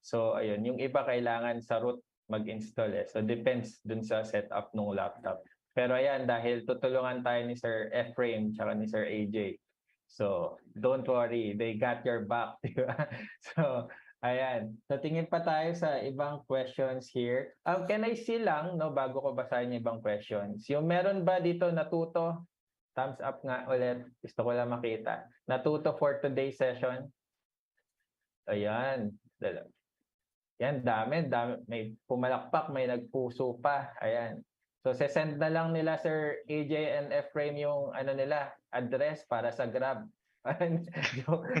So, ayun, yung iba kailangan sa root mag-install eh. So, depends dun sa setup ng laptop. Pero ayan, dahil tutulungan tayo ni Sir Ephraim tsaka ni Sir AJ. So, don't worry, they got your back. Di ba? So, Ayan. So tingin pa tayo sa ibang questions here. Can I see lang, no, bago ko basahin yung ibang questions. Yung meron ba dito natuto? Thumbs up nga ulit. Gusto ko lang makita. Natuto for today's session. Ayan. Yan, dami. May pumalakpak, may nagpuso pa. Ayan. So, send na lang nila Sir AJ and Ephraim yung ano nila, address para sa Grab. Joke.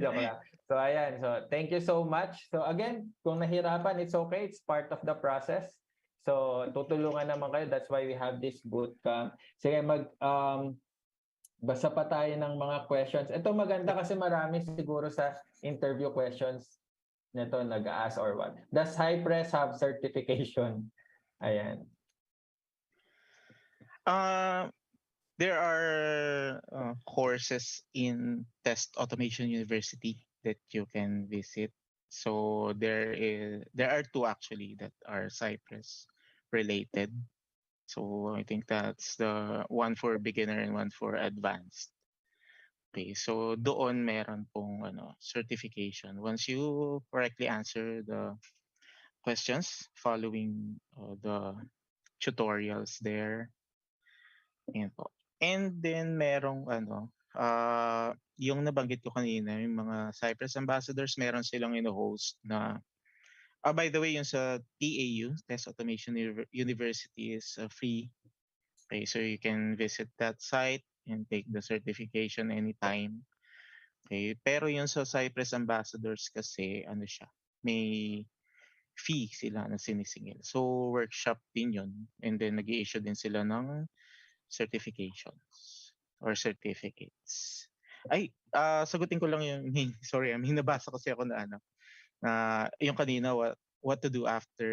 Joke lang. So, ayan. So, thank you so much. So, again, kung nahirapan, it's okay. It's part of the process. So, tutulungan naman kayo. That's why we have this bootcamp. Sige, basa pa tayo ng mga questions. Ito maganda kasi marami siguro sa interview questions nito nag-ask or what. Does Cypress have certification? Ayan. There are courses in Test Automation University that you can visit. So there are two actually that are Cypress related. So I think that's the one for beginner and one for advanced. Okay, so doon meron pong certification. Once you correctly answer the questions following the tutorials there. Ayan po. And then merong yung nabanggit ko kanina, yung mga Cypress ambassadors, meron silang host na by the way, yung sa TAU, Test Automation University is free. Okay, so you can visit that site and take the certification anytime. Okay, pero yung sa Cypress ambassadors kasi may fee sila na sinisingil. So workshop din yun, and then nag-i-issue din sila ng certifications or certificates. Ay, sagutin ko lang yung sorry, may nabasa kasi ako na yung kanina what to do after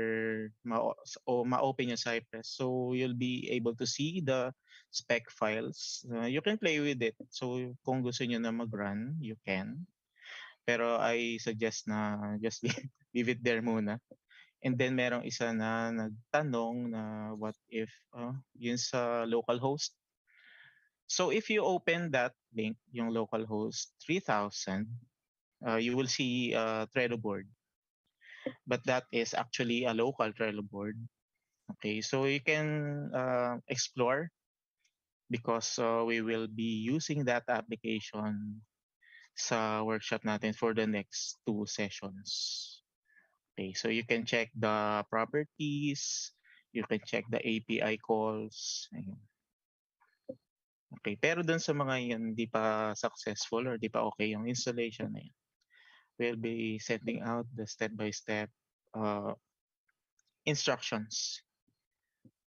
ma-open yung Cypress. So you'll be able to see the spec files. You can play with it. So kung gusto niyo na mag-run, you can. Pero I suggest na just leave it there muna. And then merong isa na nagtanong na what if yun sa local host. So if you open that link, yung local host 3000, you will see a Trello board. But that is actually a local Trello board. Okay, so you can explore because we will be using that application sa workshop natin for the next 2 sessions. Okay, so you can check the properties, you can check the API calls. Ayun. Okay, pero dun sa mga yan di pa successful or di pa okay yung installation na yan, we'll be sending out the step-by-step instructions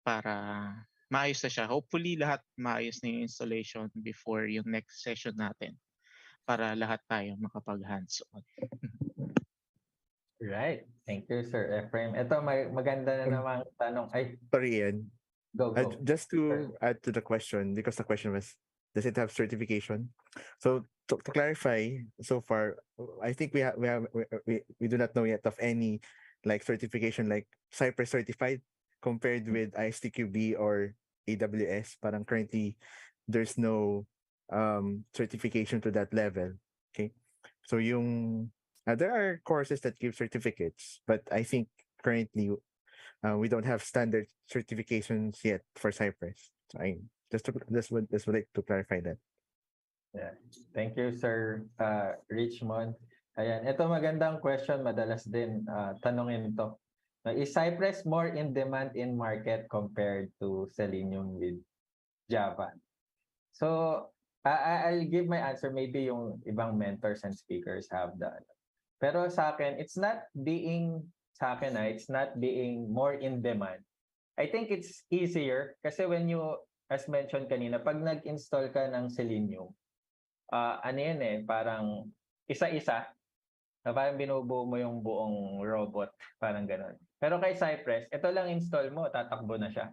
para maayos na siya. Hopefully lahat maayos na yung installation before yung next session natin para lahat tayo makapag hands-on. Right. Thank you, Sir Ephraim. Ito, maganda na namang tanong. Ay, Sorry, Ian. go. Just to add to the question, because the question was, does it have certification? So to clarify, so far, I think we do not know yet of any like certification like Cypress certified compared with ISTQB or AWS. Parang currently, there's no certification to that level. Okay, so there are courses that give certificates, but I think currently we don't have standard certifications yet for Cypress. So I just would like to clarify that. Yeah. Thank you, Sir Richmond. Ayan, ito magandang question, madalas din tanongin to. Is Cypress more in demand in market compared to Selenium with Java? So, I'll give my answer. Maybe yung ibang mentors and speakers have that. Pero sa akin, it's not being more in demand. I think it's easier kasi when you, as mentioned kanina, pag nag-install ka ng Selenium, parang isa-isa, na parang binubuo mo yung buong robot, parang ganun. Pero kay Cypress, ito lang install mo, tatakbo na siya.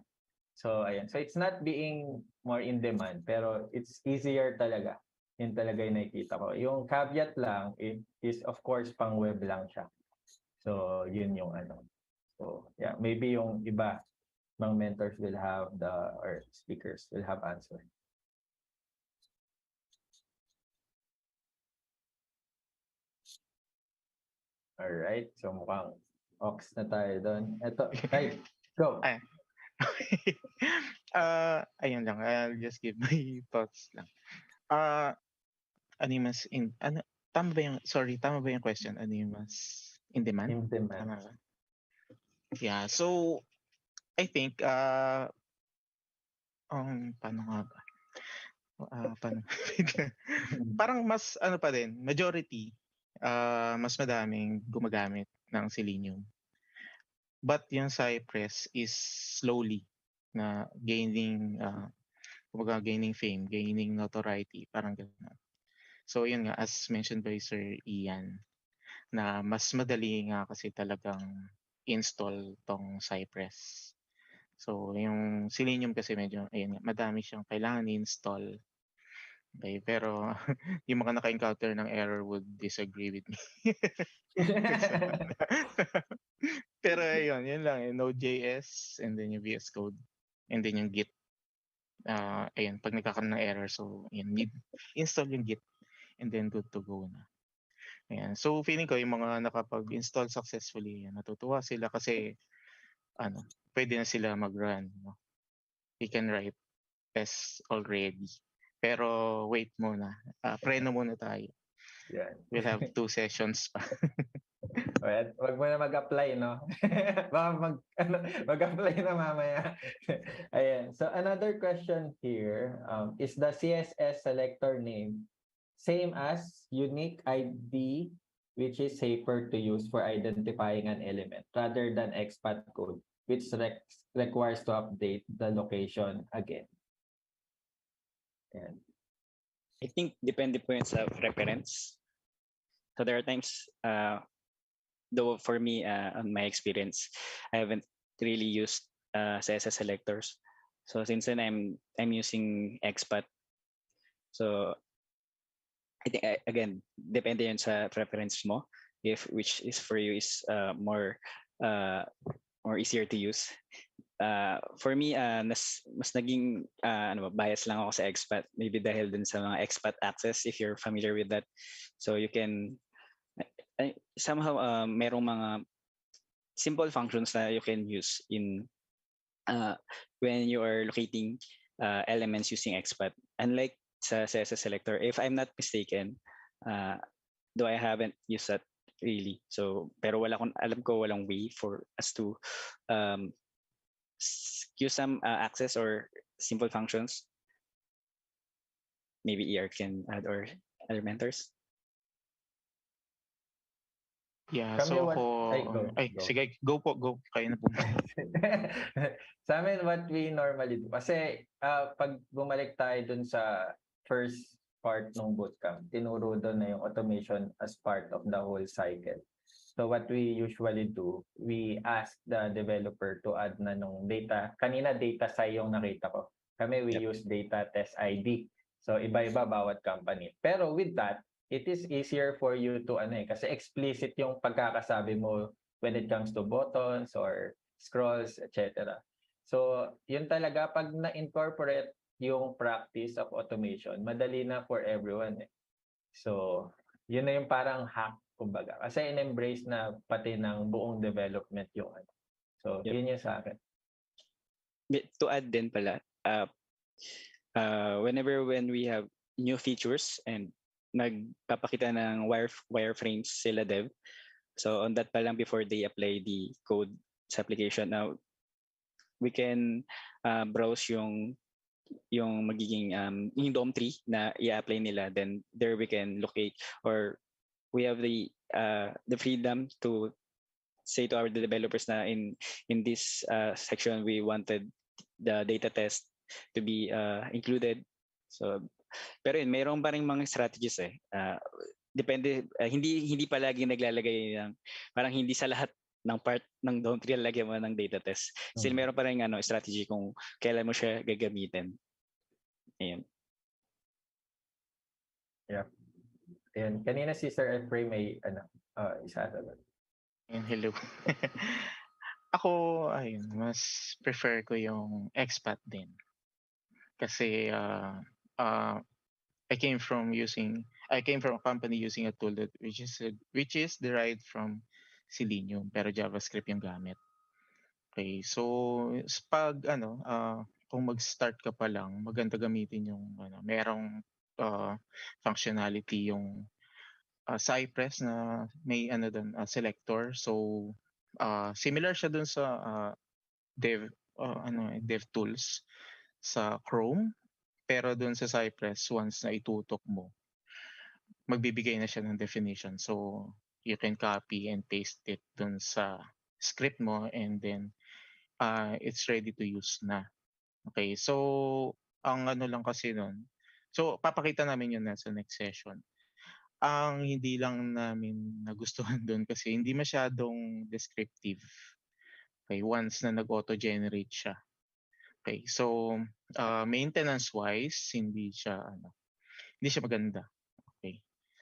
So, ayan. So, it's not being more in demand, pero it's easier talaga. Yun talaga yung nakikita ko. Yung caveat lang is of course pang web lang siya. So, yun yung So, yeah, maybe yung iba, mga mentors will have or speakers will have answer. Alright, so mukhang ox na tayo doon. Ito, right, go. Ay. Ayun lang. I'll just give my thoughts lang. Ano yung mas tama ba yung question? Ano yung mas in demand? Implement. Tama ba? Yeah. So, I think, paano nga ba? Paano? Parang mas pa din, majority, mas madaming gumagamit ng selenium. But yung Cypress is slowly na gaining, gaining fame, gaining notoriety, parang gano'n. So yun nga, as mentioned by Sir Ian, na mas madali nga kasi talagang install tong Cypress. So yung Selenium kasi medyo, ayun nga, madami siyang kailangan i-install. Okay, pero yung mga naka-encounter ng error would disagree with me. Pero ayun, yun lang. Node.js and then yung VS Code and then yung Git. Ayun, pag nagkakaroon ng error, so yun, need install yung Git and then good to go na. Ayan. So feeling ko yung mga nakapag-install successfully, natutuwa sila kasi pwede na sila mag-run. No? They can write tests already. Pero wait muna. Preno muna tayo. Yan. We'll have 2 sessions pa. Well, wag mo na mag-apply, no? Baka mag-apply na mamaya. Ayan. So another question here, is the CSS selector name same as unique ID, which is safer to use for identifying an element rather than expat code, which requires to update the location again? Ayan. I think depende po yun sa preference. So there are times, though for me, on my experience, I haven't really used CSS selectors. So since then I'm using expat. So I think again, depende yun sa preference mo. If which is for you is more easier to use. For me, mas naging bias lang ako sa expat. Maybe dahil dun sa mga expat access, if you're familiar with that. So you can somehow merong mga simple functions na you can use in when you are locating elements using expat. Unlike sa CSS selector, if I'm not mistaken, though I haven't used that really. So pero alam ko walang way for us to use some access or simple functions. Maybe ER can add or other mentors. Yeah, Kami so what go. sige, go po, kayo na po. Sa amin, what we normally do, kasi pag bumalik tayo dun sa first part ng bootcamp, tinuro doon na yung automation as part of the whole cycle. So what we usually do, we ask the developer to add na nung data. Kanina data sa yung nakita ko. Kami, we use data test ID. So iba-iba bawat company. Pero with that, it is easier for you to kasi explicit yung pagkakasabi mo when it comes to buttons or scrolls, etc. So, yun talaga pag na-incorporate yung practice of automation, madali na for everyone. So, yun na yung parang hack, kumbaga. Kasi in-embrace na pati ng buong development yung So, yun yung sa akin. To add din pala, when we have new features and nagpapakita ng wireframes sila dev. So on that pa lang before they apply the code sa application, now we can browse yung magiging yung DOM tree na i-apply nila. Then there we can locate, or we have the freedom to say to our developers na in this section we wanted the data test to be included. So pero yun, mayroon pa rin mga strategies depende, hindi palagi naglalagay ng parang hindi sa lahat ng part ng DOM tree lagyan mo ng data test. Still meron pa rin strategy kung kailan mo siya gagamitin. Ayun. Yeah. Ayun. Kanina si Sir Efrain may isa sagot. Hello. Ako, ayun, mas prefer ko yung expat din. Kasi I came from using I came from a company using a tool that which is derived from Selenium pero JavaScript yung gamit. Okay, so pag kung mag-start ka pa lang, maganda gamitin yung merong functionality yung Cypress na may doon selector. So similar siya dun sa dev dev tools sa Chrome, pero dun sa Cypress once na itutok mo, magbibigay na siya ng definition. So you can copy and paste it dun sa script mo and then it's ready to use na. Okay, so ang lang kasi nun, so papakita namin yun na sa next session. Ang hindi lang namin nagustuhan doon kasi hindi masyadong descriptive. Okay, once na nag-auto-generate siya. Okay, so maintenance-wise, hindi siya maganda. Okay.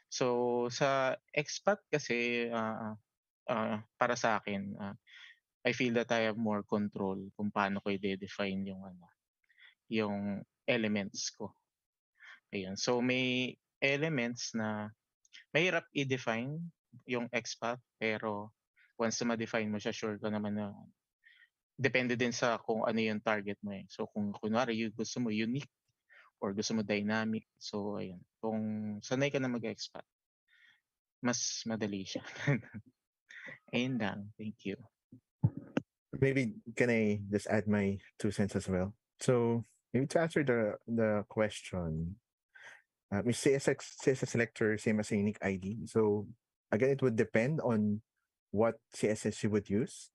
So sa expat kasi para sa akin, I feel that I have more control kung paano ko i-define yung elements ko. Ayun. So may elements na mahirap i-define yung expat pero once na ma-define mo siya, sure ka naman na depende din sa kung ano yung target mo eh. So kung kunwari gusto mo unique or gusto mo dynamic, so ayun. Kung sanay ka na mag-expat, mas madali siya. Ayun lang. Thank you. Maybe can I just add my 2 cents as well? So maybe to answer the question, is CSS selector same as a unique ID? So again, it would depend on what CSS you would use.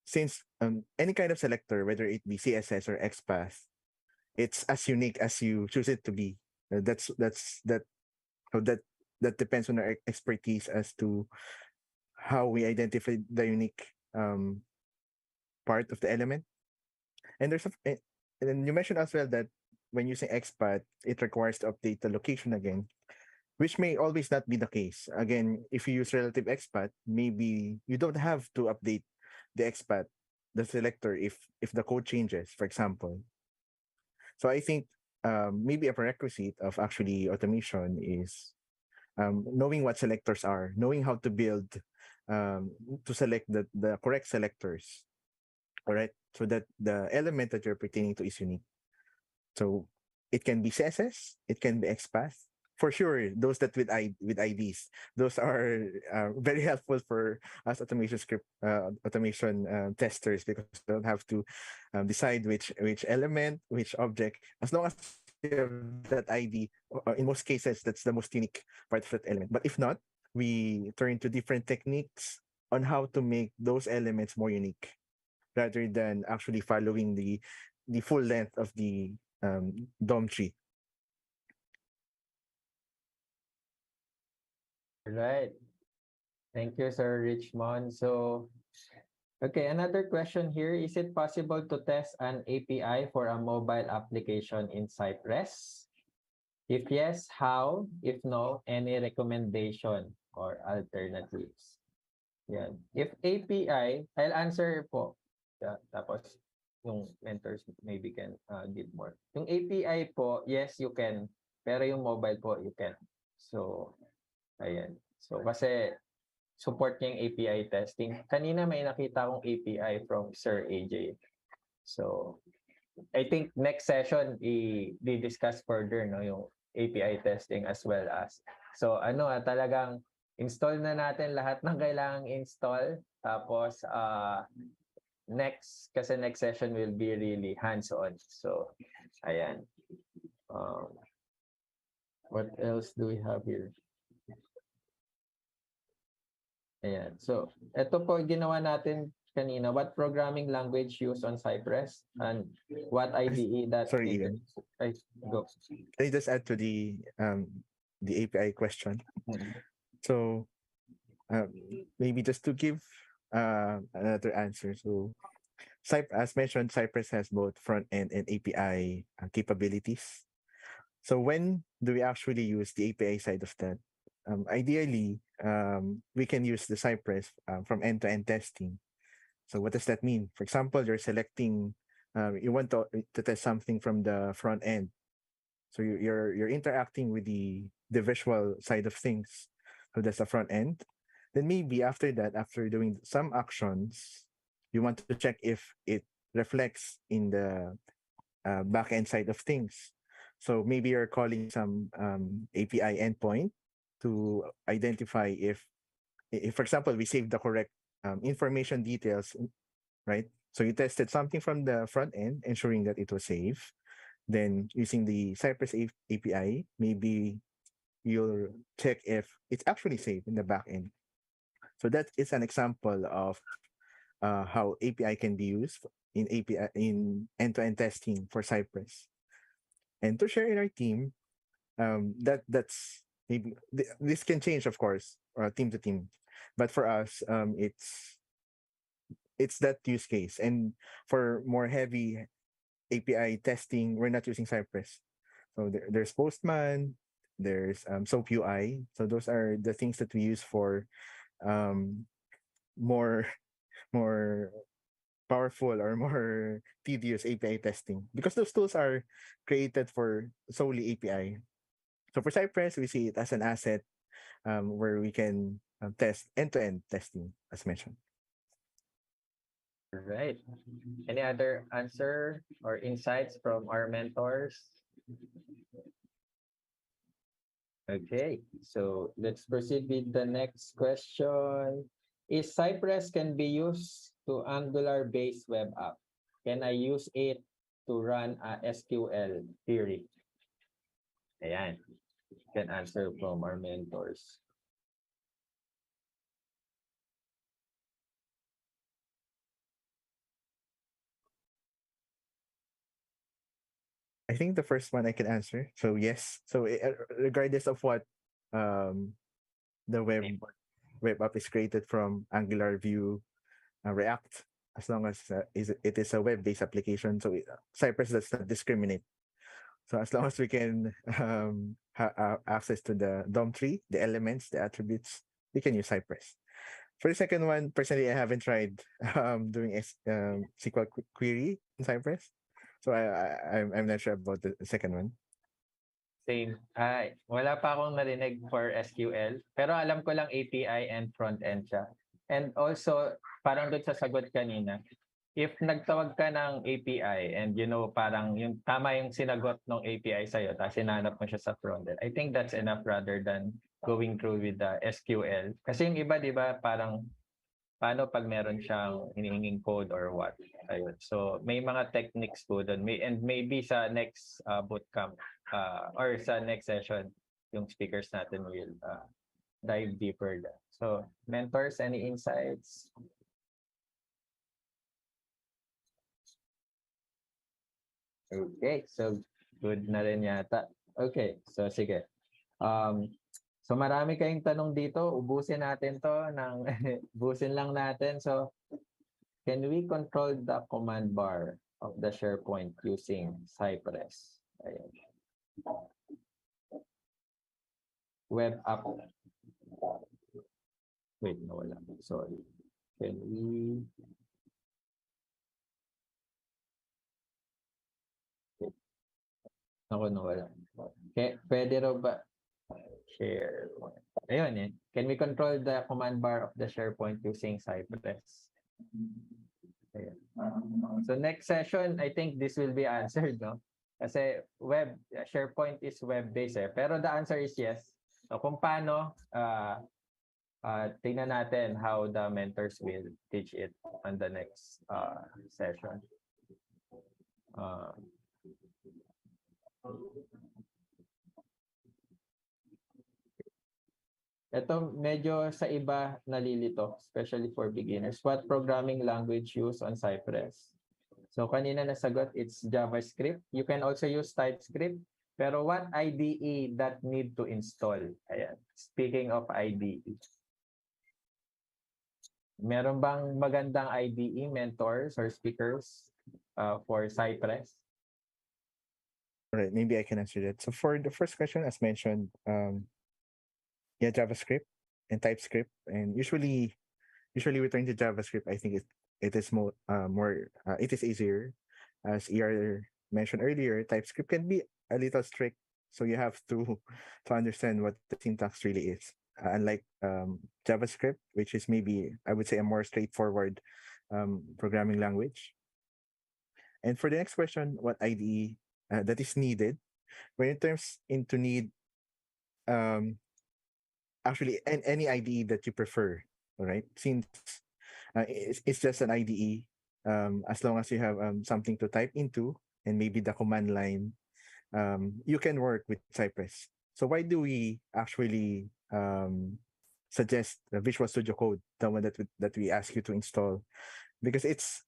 Since any kind of selector, whether it be CSS or XPath, it's as unique as you choose it to be. So that depends on our expertise as to how we identify the unique part of the element. And and then you mentioned as well that when using XPath, it requires to update the location again, which may always not be the case. Again, if you use relative XPath, maybe you don't have to update the XPath, the selector, if the code changes, for example. So I think maybe a prerequisite of actually automation is knowing what selectors are, knowing how to build to select the correct selectors. All right, so that the element that you're pertaining to is unique. So it can be CSS, it can be XPath. For sure, those that with IDs, those are very helpful for us automation testers, because we don't have to decide which element, which object, as long as you have that ID. In most cases, that's the most unique part of that element. But if not, we turn to different techniques on how to make those elements more unique, rather than actually following the full length of the DOM tree. Right. Thank you, Sir Richmond. So, okay, another question here. Is it possible to test an API for a mobile application in Cypress? If yes, how? If no, any recommendation or alternatives? Yan. If API, I'll answer po. Tapos, yung mentors maybe can give more. Yung API po, yes, you can. Pero yung mobile po, you can. So, ayan. So, kasi support niya yung API testing. Kanina may nakita akong API from Sir AJ. So, I think next session, i-discuss further no, yung API testing as well as. So, talagang install na natin lahat ng kailangang install. Tapos, next session will be really hands-on. So, ayan. What else do we have here? Ayan. So, ito po ginawa natin kanina. What programming language used on Cypress and what IDE that... Sorry, Ian. Go. Can I just add to the API question? Mm-hmm. So, maybe just to give another answer. So, as mentioned, Cypress has both front-end and API capabilities. So when do we actually use the API side of that? Ideally, we can use the Cypress from end-to-end testing. So what does that mean? For example, you're selecting, you want to test something from the front end. So you're interacting with the visual side of things. So that's the front end. Then maybe after that, after doing some actions, you want to check if it reflects in the back end side of things. So maybe you're calling some API endpoint to identify if, for example, we saved the correct information details, right? So you tested something from the front end, ensuring that it was safe. Then using the Cypress API, maybe you'll check if it's actually safe in the back end. So that is an example of how API can be used in API in end-to-end testing for Cypress. And to share in our team, that's maybe this can change, of course, team to team. But for us, it's that use case. And for more heavy API testing, we're not using Cypress. So there's Postman, there's SOAP UI. So those are the things that we use for more more powerful or more tedious API testing, because those tools are created for solely API. So for Cypress, we see it as an asset where we can test end-to-end testing, as mentioned. Right. Any other answer or insights from our mentors? Okay, so let's proceed with the next question. Is Cypress can be used to Angular-based web app? Can I use it to run a SQL query? Ayan. Can answer from our mentors. I think the first one I can answer. So yes. So regardless of what the web app is created from, Angular, Vue, React, as long as it is a web-based application. So Cypress does not discriminate. So as long as we can access to the DOM tree, the elements, the attributes, we can use Cypress. For the second one, personally, I haven't tried doing SQL query in Cypress. So I'm not sure about the second one. Same. Ay, wala pa akong narinig for SQL. Pero alam ko lang API and front-end siya. And also, parang doon sa sagot kanina, if nagtawag ka ng API and parang yung tama yung sinagot ng API sa'yo, tapos sinanap mo siya sa front-end, I think that's enough rather than going through with the SQL. Kasi yung iba, di ba, parang paano pag meron siyang hinihinging code or what. Ayun. So, may mga techniques po doon. And maybe sa next bootcamp or sa next session, yung speakers natin will dive deeper there. So, mentors, any insights? Okay, so good na rin yata. Okay, so sige. So marami kayong tanong dito, ubusin natin to ubusin lang natin. So can we control the command bar of the SharePoint using Cypress? Ayan. Web app. Wait, nawala. Sorry. Can we... Ako, nawala. Okay, pwede raw ba? Share. Ayun eh. Can we control the command bar of the SharePoint using Cypress? Ayun. So next session, I think this will be answered, no? Kasi SharePoint is web-based eh. Pero the answer is yes. So kung paano, tingnan natin how the mentors will teach it on the next session. Ito medyo sa iba nalilito, especially for beginners. What programming language use on Cypress? So kanina nasagot, it's JavaScript. You can also use TypeScript. Pero what IDE that need to install? Ayan. Speaking of IDE. Meron bang magandang IDE mentors or speakers for Cypress? All right, maybe I can answer that. So for the first question, as mentioned, yeah, JavaScript and TypeScript, and usually we turn to JavaScript. I think it is more it is easier, as ER mentioned earlier. TypeScript can be a little strict So you have to to understand what the syntax really is. Unlike JavaScript, which is maybe I would say a more straightforward programming language. And for the next question, what IDE that is needed? When it turns into need, um, actually any IDE that you prefer, all right? Since it's just an IDE, as long as you have something to type into and maybe the command line, you can work with Cypress. So why do we actually suggest the Visual Studio Code, the one that we ask you to install? Because it's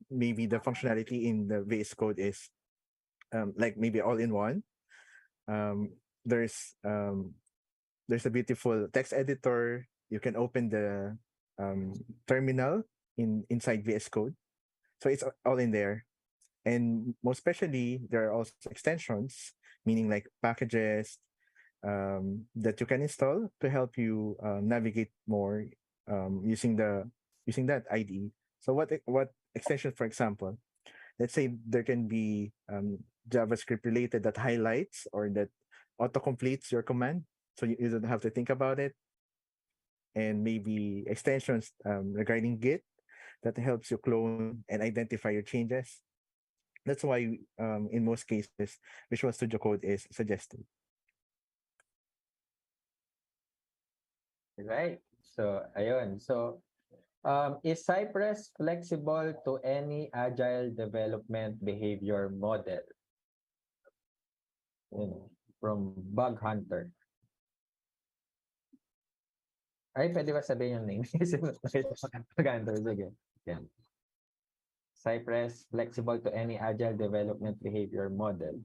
maybe the functionality in the VS Code is like maybe all in one. Um, there's um, there's a beautiful text editor. You can open the terminal inside VS Code, so it's all in there. And most especially, there are also extensions, meaning like packages that you can install to help you navigate more using that IDE. So what extension, for example, let's say there can be JavaScript related that highlights or that auto completes your command, so you don't have to think about it, and maybe extensions regarding Git that helps you clone and identify your changes. That's why in most cases Visual Studio Code is suggested. Right. So, ayun. So, is Cypress flexible to any agile development behavior model? From Bug Hunter. Ay, pwede ba sabihin yung name? Bug Hunter, sige. Yan. Cypress flexible to any agile development behavior model.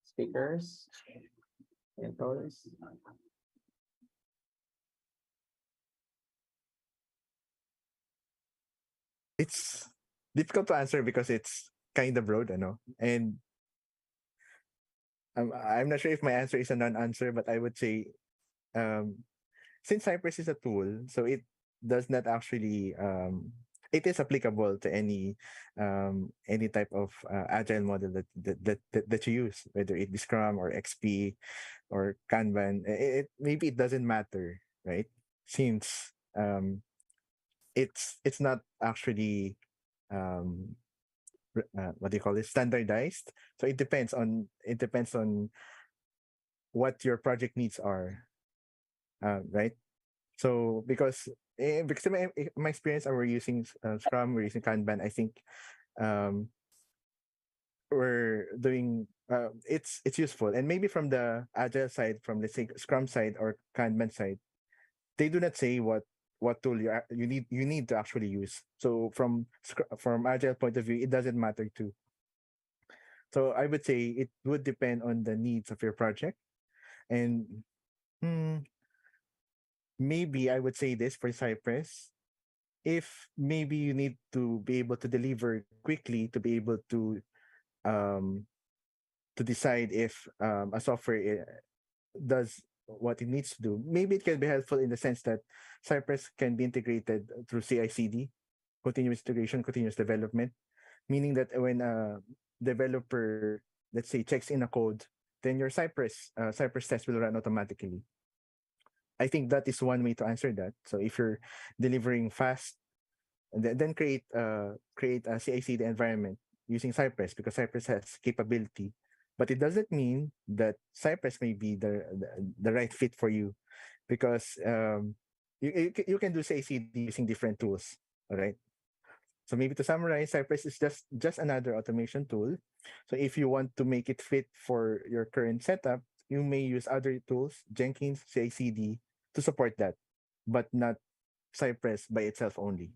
Speakers, mentors. It's difficult to answer because it's kind of broad, and I'm not sure if my answer is a non-answer, but I would say um, since Cypress is a tool, so it does not actually it is applicable to any type of agile model that you use, whether it be Scrum or XP or Kanban. Maybe it doesn't matter, right? Since it's not actually um, what do you call it, standardized. So it depends on what your project needs are, right? So because in my experience, we're using Scrum, we're using Kanban. I think um, we're doing it's useful, and maybe from the agile side, from let's say Scrum side or Kanban side, they do not say what tool you need to actually use. So from agile point of view, it doesn't matter too. So I would say it would depend on the needs of your project, and hmm, maybe I would say this for Cypress. If maybe you need to be able to deliver quickly to be able um, to decide if a software does what it needs to do, maybe it can be helpful in the sense that Cypress can be integrated through CI/CD, continuous integration, continuous development, meaning that when a developer, let's say, checks in a code, then your Cypress test will run automatically. I think that is one way to answer that. So if you're delivering fast, then create a CI/CD environment using Cypress, because Cypress has capability. But it doesn't mean that Cypress may be the right fit for you, because you can do CI/CD using different tools. All right. So maybe to summarize, Cypress is just another automation tool. So if you want to make it fit for your current setup, you may use other tools, Jenkins, CI/CD, to support that, but not Cypress by itself only.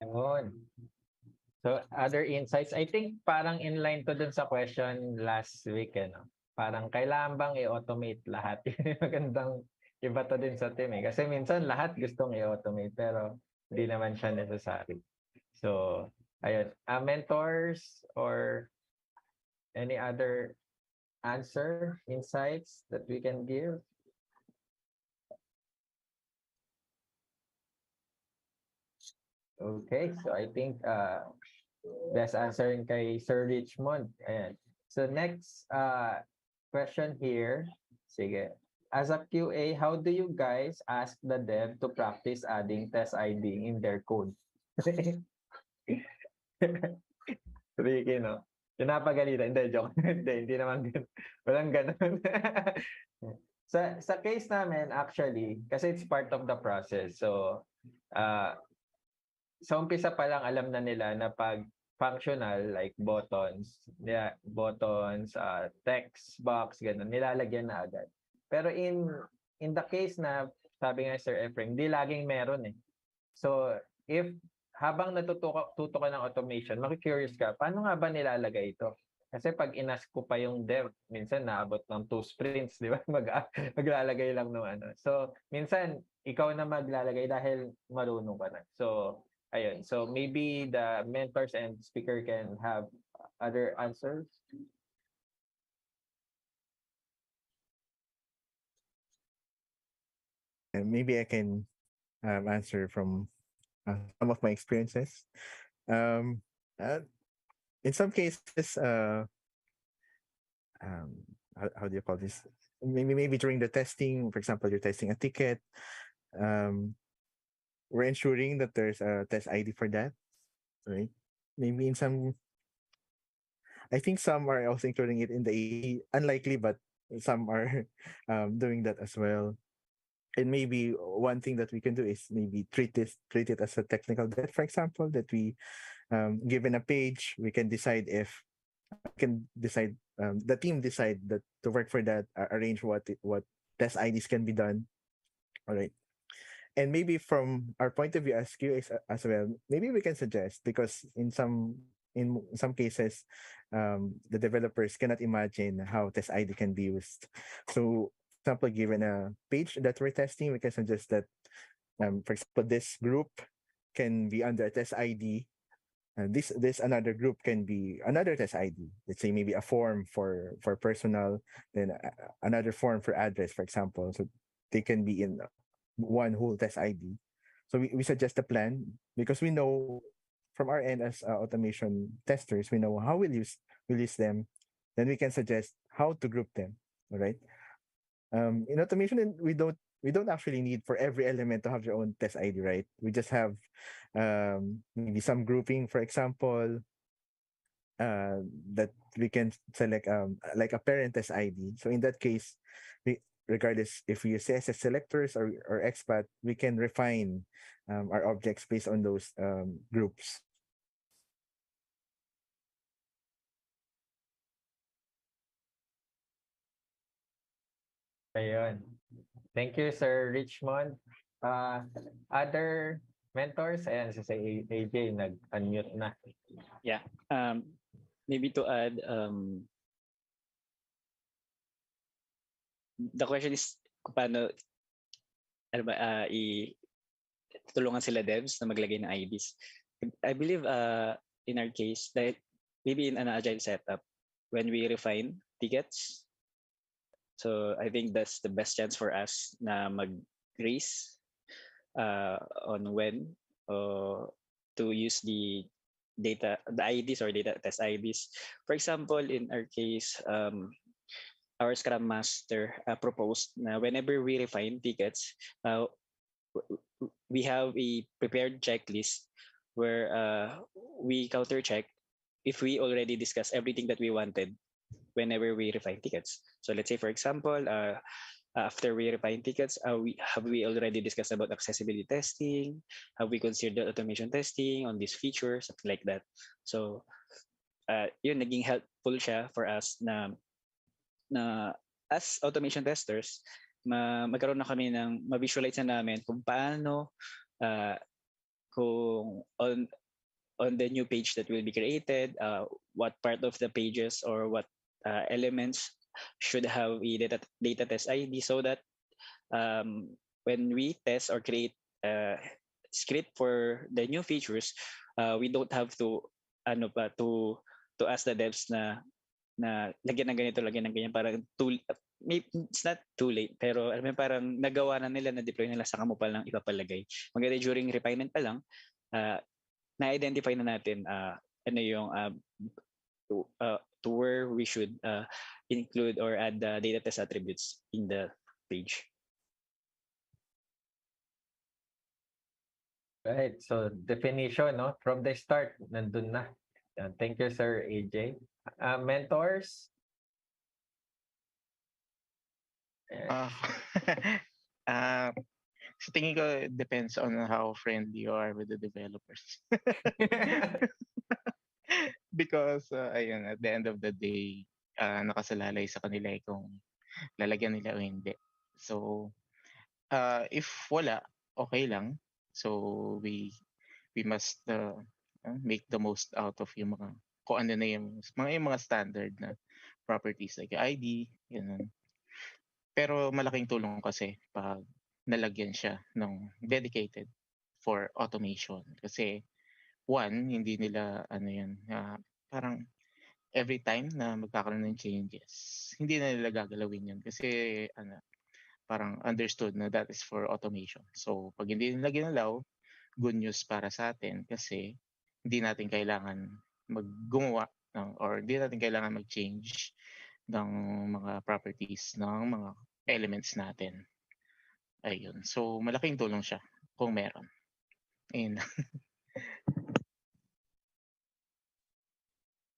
Ayun. So, other insights. I think parang inline to dun sa question last week, no? Parang kailangan bang i-automate lahat? Yun yung magandang iba to din sa team, eh. Kasi minsan lahat gustong i-automate, pero hindi naman siya necessary. So, ayun. Mentors or any other answer, insights that we can give? Okay, so I think Best answer yun kay Sir Richmond. Ayan. So next question here. Sige. As a QA, how do you guys ask the dev to practice adding test ID in their code? Ricky, no? Pinapagalitan. Hindi, joke. Hindi naman ganun. Walang ganun. sa case namin, actually, kasi it's part of the process. So, sa umpisa pa lang alam na nila na pag functional like buttons, yeah, buttons, text box, ganun, nilalagyan na agad. Pero in the case na sabi nga Sir Efrain, di laging meron eh. So if habang tuto ka ng automation, maki-curious ka, paano nga ba nilalagay ito? Kasi pag inas ko pa yung dev, minsan naabot ng 2 sprints, di ba? Maglalagay lang ng ano. So, minsan, ikaw na maglalagay dahil marunong ka na. So, ayun. So, maybe the mentors and speaker can have other answers. And maybe I can answer from some of my experiences. Um, in some cases, how do you call this? Maybe during the testing, for example, you're testing a ticket. We're ensuring that there's a test ID for that, right? Maybe in some, I think some are also including it in the AE. Unlikely, but some are doing that as well. And maybe one thing that we can do is maybe treat it as a technical debt, for example, that we given a page, we can decide if the team decide that to work for that, arrange what test IDs can be done. All right. And maybe from our point of view as QAs as well, maybe we can suggest, because in some cases, the developers cannot imagine how test ID can be used. So, for example, given a page that we're testing, we can suggest that, for example, this group can be under a test ID. This another group can be another test ID. Let's say maybe a form for personal, then another form for address, for example. So they can be in one whole test ID. So we suggest a plan, because we know from our end as automation testers, we know how we'll use them. Then we can suggest how to group them. All right. In automation, we don't actually need for every element to have your own test ID, right? We just have maybe some grouping, for example, that we can select like a parent test ID. So in that case, regardless if we use CSS selectors or XPath, we can refine our objects based on those groups. Ayun. Thank you, Sir Richmond. Other mentors? Ayan, si AJ nag-unmute na. Yeah. Maybe to add, the question is kung paano tulungan sila devs na maglagay ng IDs. I believe in our case that maybe in an agile setup, when we refine tickets, so I think that's the best chance for us na mag-raise on when to use the IDs or data test IDs. For example, in our case, our Scrum Master proposed na whenever we refine tickets, we have a prepared checklist where we counter check if we already discussed everything that we wanted whenever we refine tickets. So let's say, for example, after we refine tickets, have we already discussed about accessibility testing? Have we considered automation testing on these features, something like that? So, yun, naging helpful siya for us na as automation testers, magkaroon na kami ng ma-visualize na namin kung paano kung on the new page that will be created, what part of the pages or what elements should have a data test ID, so that when we test or create a script for the new features, we don't have to ask the devs na lagyan ng ganito, lagyan ng ganyan, parang it's not too late, pero alam mo, parang nagawa na nila, na-deploy nila, saka mo pa lang ipapalagay. Maganda during refinement pa lang, na-identify na natin ano yung to where we should include or add the data test attributes in the page. Right. So definition, no? From the start, nandun na. Thank you, Sir AJ. Mentors? Uh, uh, sa tingin ko, it depends on how friendly you are with the developers. Because, ayun, at the end of the day, nakasalalay sa kanila kung lalagyan nila o hindi. So, if wala, okay lang. So, we must make the most out of yung mga kung ano na yung mga standard na properties like ID, ganun. Pero malaking tulong kasi pag nalagyan siya ng dedicated for automation. Kasi one, hindi nila ano yan, parang every time na magkakaroon ng changes, hindi na nila gagalawin yun kasi ano, parang understood na that is for automation. So pag hindi nila ginalaw, good news para sa atin kasi hindi natin kailangan maggumawa or hindi natin kailangan mag-change ng mga properties ng mga elements natin. Ayun. So malaking tulong siya kung meron. Ayun.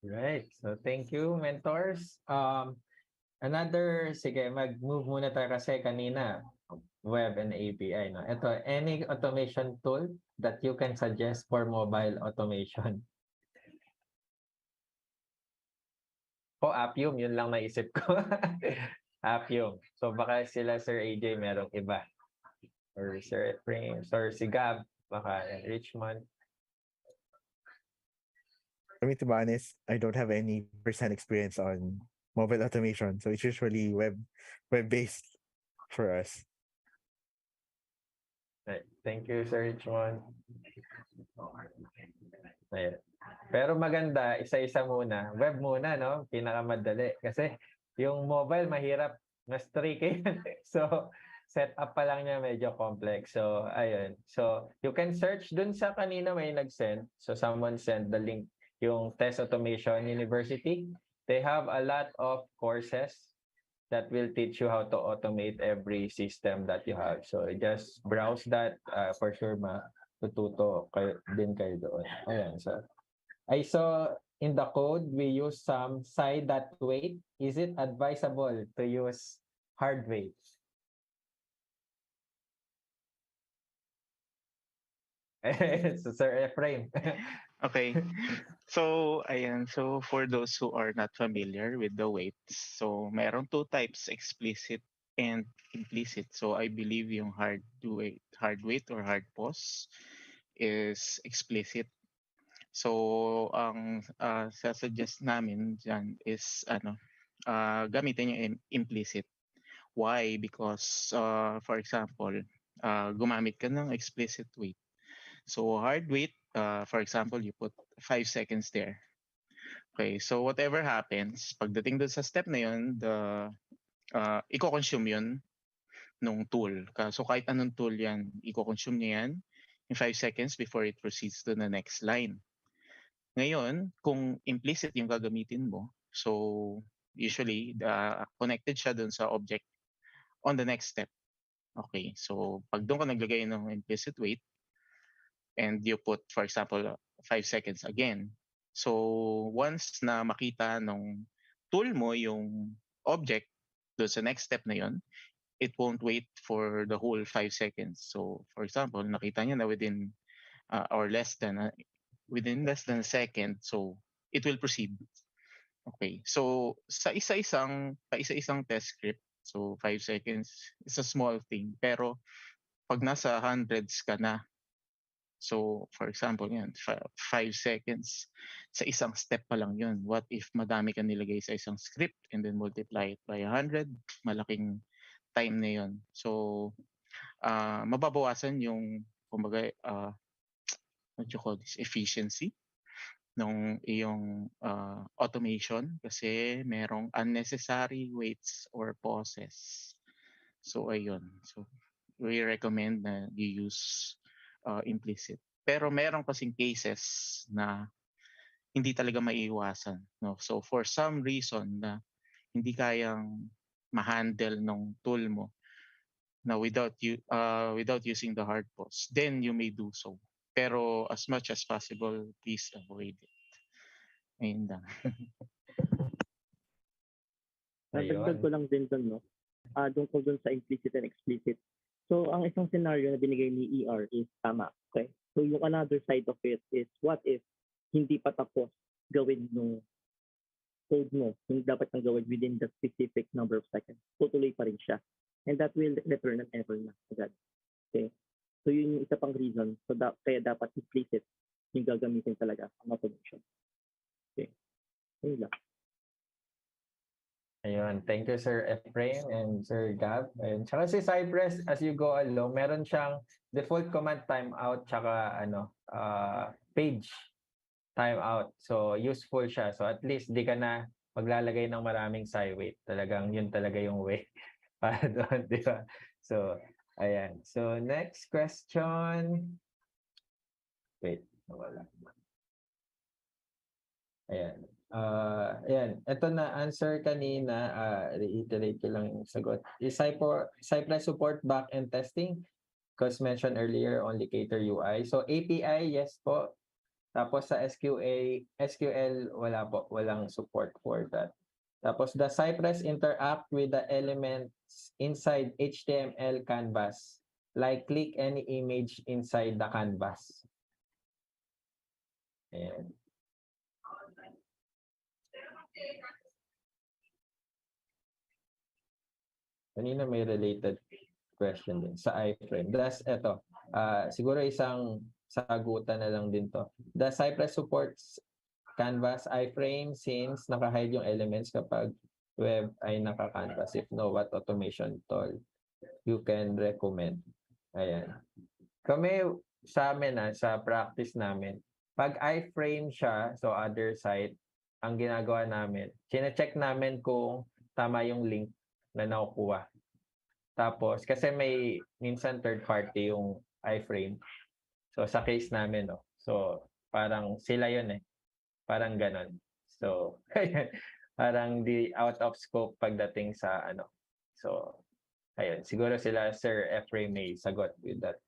Right. So thank you, mentors. Sige, mag-move muna tayo kasi kanina, web and API. No? Ito, any automation tool that you can suggest for mobile automation? Appium, yun lang naisip ko. Appium. So baka sila Sir AJ merong iba. Or Sir Efraim, or si Gab, baka Richmond. For me, to be honest, I don't have any first-hand experience on mobile automation, so it's usually web-based for us. Right. Thank you, Sir Richmond. Ayan. Pero maganda, isa-isa muna. Web muna, no? Pinakamadali. Kasi yung mobile, mahirap. Mas tricky. So, set up pa lang niya medyo complex. So, ayun. So, you can search dun sa kanina may nag-send. So, someone sent the link, yung Test Automation University. They have a lot of courses that will teach you how to automate every system that you have. So, just browse that. For sure, matututo din kayo doon. Ayan. So, I saw in the code we use some side.weight. Is it advisable to use hard weight? So, Sir Efraim. Okay. So, ayan. So, for those who are not familiar with the weights, so meron two types, explicit and implicit. So, I believe yung hard weight or hard pause is explicit. So, ang sasuggest namin dyan is gamitin yung implicit. Why? Because, for example, gumamit ka ng explicit weight. So hard weight, for example, you put 5 seconds there. Okay, so whatever happens, pagdating doon sa step na yun, i-consume yun nung tool. So kahit anong tool yan, i-consume niya yan in 5 seconds before it proceeds to the next line. Ngayon, kung implicit yung gagamitin mo, so usually connected siya doon sa object on the next step. Okay, so pag doon ka naglagay ng implicit weight, and you put, for example, 5 seconds again. So once na makita nung tool mo yung object doon sa next step na yon, it won't wait for the whole 5 seconds. So for example, nakita niya na within or within less than a second, so it will proceed. Okay. So sa isa-isang test script, so 5 seconds is a small thing, pero pag nasa hundreds ka na, so, for example, yan, 5 seconds sa isang step pa lang yun. What if madami ka nilagay sa isang script and then multiply it by 100? Malaking time na yun. So, mababawasan yung, kumbaga, what you call this, efficiency ng iyong automation kasi merong unnecessary waits or pauses. So, ayun. So, we recommend na you use implicit. Pero meron kasing cases na hindi talaga maiiwasan. No? So for some reason na hindi kayang ma-handle ng tool mo na without using the hard pause, then you may do so. Pero as much as possible, please avoid it. Ayun lang. Nadagdag Ayun. ko lang din doon, no? Tungkol doon sa implicit and explicit. So, ang isang scenario na binigay ni ER is tama. Okay? So, yung another side of it is what if hindi pa tapos gawin nung code mo, yung dapat nang gawin within the specific number of seconds. Tutuloy pa rin siya. And that will return an error na agad. Okay? So, yun yung isa pang reason. So, kaya dapat implicit yung gagamitin talaga ang automation. Okay? Yun lang. Ayun. Thank you, Sir Ephraim and Sir Gab. And tsaka si Cypress, as you go along, meron siyang default command timeout tsaka page timeout. So, useful siya. So, at least di ka na maglalagay ng maraming wait. Talagang yun talaga yung way para doon, di ba? So, ayan. So, next question. Wait, wala. Ayan. Ayan. Ito na answer kanina. Reiterate ko lang yung sagot. Is Cypress support back-end testing? Because mentioned earlier, only cater UI. So API, yes po. Tapos sa SQL, wala po. Walang support for that. Tapos the Cypress interact with the elements inside HTML canvas. Like click any image inside the canvas. Ayan. Kanina may related question din sa iframe. Thus, eto, siguro isang sagutan na lang din to. The Cypress supports canvas iframe since naka-hide yung elements kapag web ay naka-canvas. If no, what automation tool you can recommend? Ayan. Kami sa amin sa practice namin, pag iframe siya, so other site, ang ginagawa namin, chine-check namin kung tama yung link na nakukuha. Tapos, kasi may minsan third party yung iframe. So, sa case namin, no? So, parang sila yun eh. Parang ganon. So, parang di out of scope pagdating sa ano. So, ayun. Siguro sila, Sir Ephraim, may sagot with that.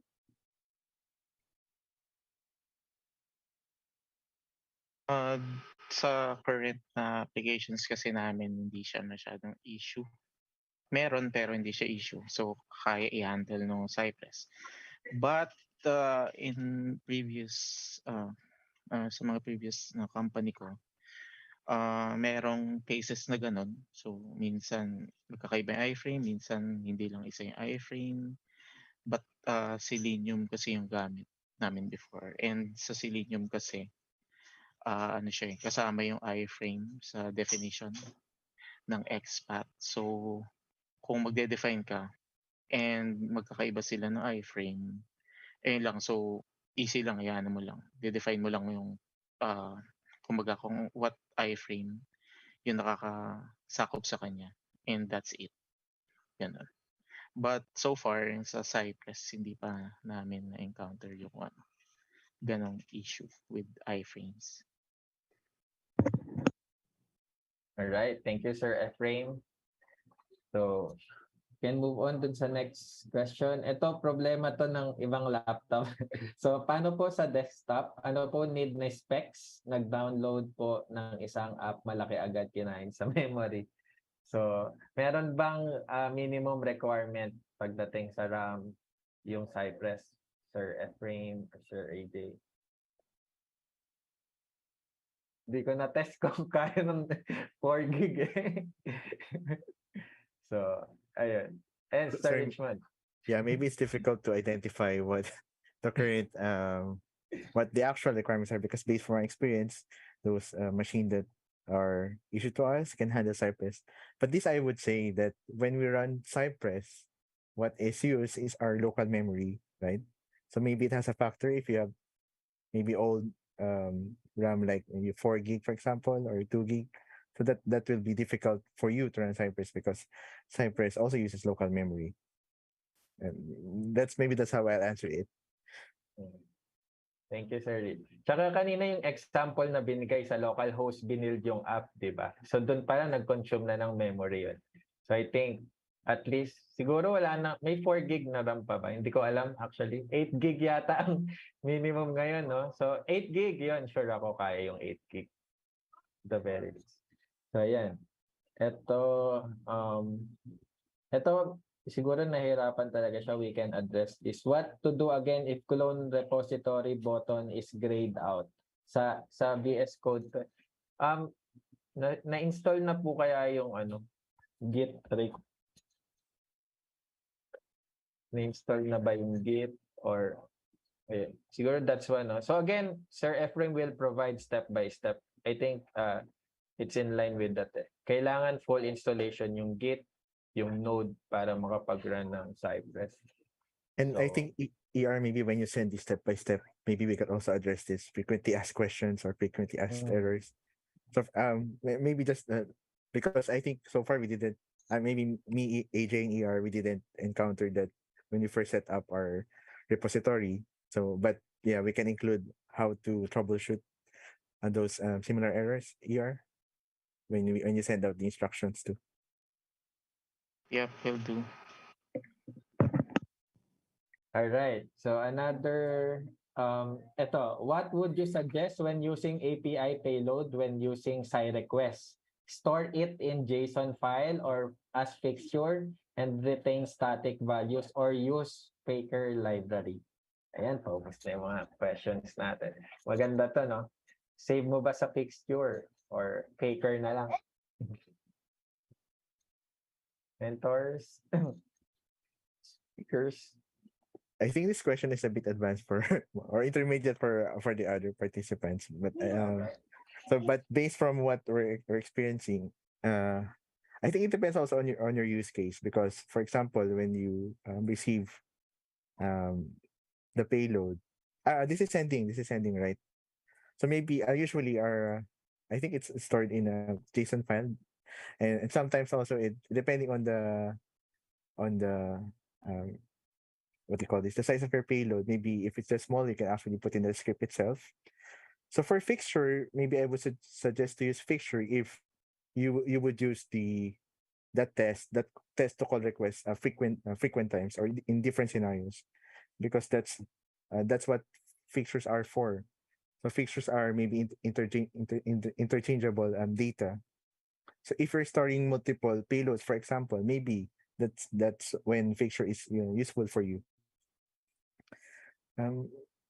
Sa current na applications kasi namin, hindi siya masyadong issue. Meron pero hindi siya issue. So, kaya i-handle no Cypress. But in previous, sa mga previous na company ko, merong cases na ganun. So, minsan magkakaiba yung iframe, minsan hindi lang isa yung iframe. But Selenium kasi yung gamit namin before. And sa Selenium kasi, ano siya, kasama yung iframe sa definition ng expat. So, kung magde-define ka and magkakaiba sila ng iframe, lang. So, easy lang, yan mo lang. De-define mo lang yung, kumbaga kung what iframe yung nakakasakop sa kanya. And that's it. Ganun. But so far, sa Cypress, hindi pa namin na-encounter yung ganong issue with iframes. All right. Thank you, Sir Ephraim. So, can move on dun sa next question. Ito, problema to ng ibang laptop. So, paano po sa desktop? Ano po need na specs? Nag-download po ng isang app, malaki agad kinain sa memory. So, meron bang minimum requirement pagdating sa RAM yung Cypress, Sir Ephraim, Sir AJ? Hindi ko na-test kung kaya ng 4 gig eh. So, ayun. And So, Sir Richmond. yeah, maybe it's difficult to identify what the current what the actual requirements are, because based from our experience, those machines that are issued to us can handle Cypress. But this, I would say that when we run Cypress, what is used is our local memory, right? So maybe it has a factor if you have maybe old RAM like maybe 4 gig, for example, or 2 gig. So that will be difficult for you to run Cypress because Cypress also uses local memory. And that's how I'll answer it. Thank you, Sir Rich. Tsaka kanina yung example na binigay sa local host, binild yung app, di ba? So doon pala nag-consume na ng memory yun. So I think at least siguro wala na, may 4 gig na RAM pa ba? Hindi ko alam actually. 8 gig yata ang minimum ngayon, no? So 8 gig yun, sure ako kaya yung 8 gig. The very least. So ayan. Um, ito, siguro nahirapan talaga siya. We can address this. What to do again if clone repository button is grayed out sa VS Code? Na-install na po kaya yung Git rec? Na-install na ba yung Git or siguro that's one. No? So again, Sir Ephraim will provide step by step. I think it's in line with that. Kailangan full installation yung Git, yung node para makapag-run ng Cypress. And I So- think ER, maybe when you send this step by step, maybe we could also address this frequently asked questions or frequently asked errors. So maybe just because I think so far we didn't. Maybe me, AJ, and ER, we didn't encounter that when we first set up our repository. So, but yeah, we can include how to troubleshoot those similar errors. ER, when you send out the instructions to. Yep, will do. All right. So another what would you suggest when using API payload when using request? Store it in JSON file or as fixture and retain static values or use Faker library. Ayan, focus na yung mga questions natin. Maganda to, no? Save mo ba sa fixture or Faker na lang? Mentors? Speakers? I think this question is a bit advanced for or intermediate for the other participants. But but based from what we're experiencing, I think it depends also on your use case because, for example, when you receive the payload, this is sending, right? So maybe usually I think it's stored in a JSON file, and sometimes also it depending on the what do you call this, the size of your payload. Maybe if it's a small, you can actually put in the script itself. So for fixture, maybe I would suggest to use fixture if you would use that test to call requests frequent times or in different scenarios, because that's what fixtures are for. So fixtures are maybe interchangeable data. So if you're storing multiple payloads, for example, maybe that's when fixture is useful for you.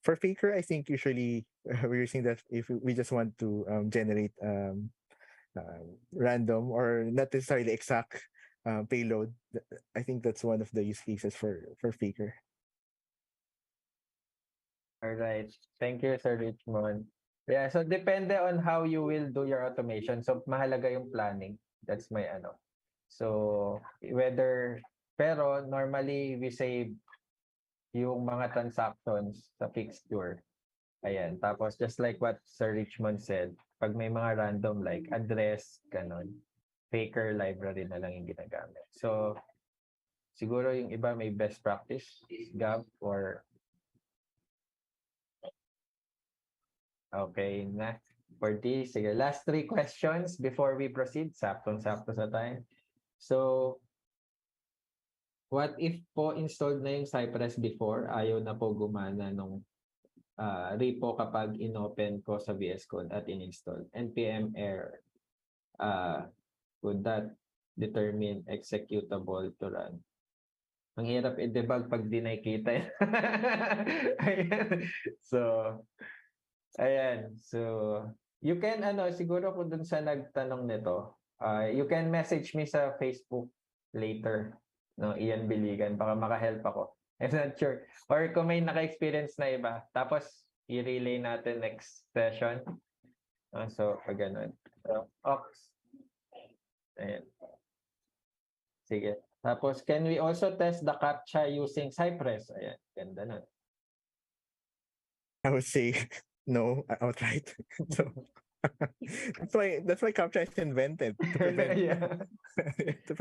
For Faker, I think usually we're using that if we just want to generate random or not necessarily exact payload. I think that's one of the use cases for Faker. All right. Thank you, Sir Richmond. Yeah, so depende on how you will do your automation. So mahalaga yung planning. That's my So pero normally we save yung mga transactions sa fixture. Ayan. Tapos just like what Sir Richmond said, pag may mga random like address, ganon, Faker library na lang yung ginagamit. So siguro yung iba may best practice, Gab, or okay na. For this, sige, last 3 questions before we proceed. Saktong-sakto sa time. So, what if po installed na yung Cypress before, ayaw na po gumana nung repo kapag inopen ko sa VS Code at in-install? NPM error. Would that determine executable to run? Ang hirap i-debug pag di nakikita. Ayan. So, you can, siguro kung dun sa nagtanong nito, you can message me sa Facebook later, no, Ian Biligan, baka makahelp ako. I'm not sure. Or kung may naka-experience na iba, tapos i-relay natin next session. So, pag ganun. So, Ox. Ayan. Sige. Tapos, can we also test the CAPTCHA using Cypress? Ayan, ganda nun. I would say no outright. So that's why CAPTCHA is invented to prevent Yeah. to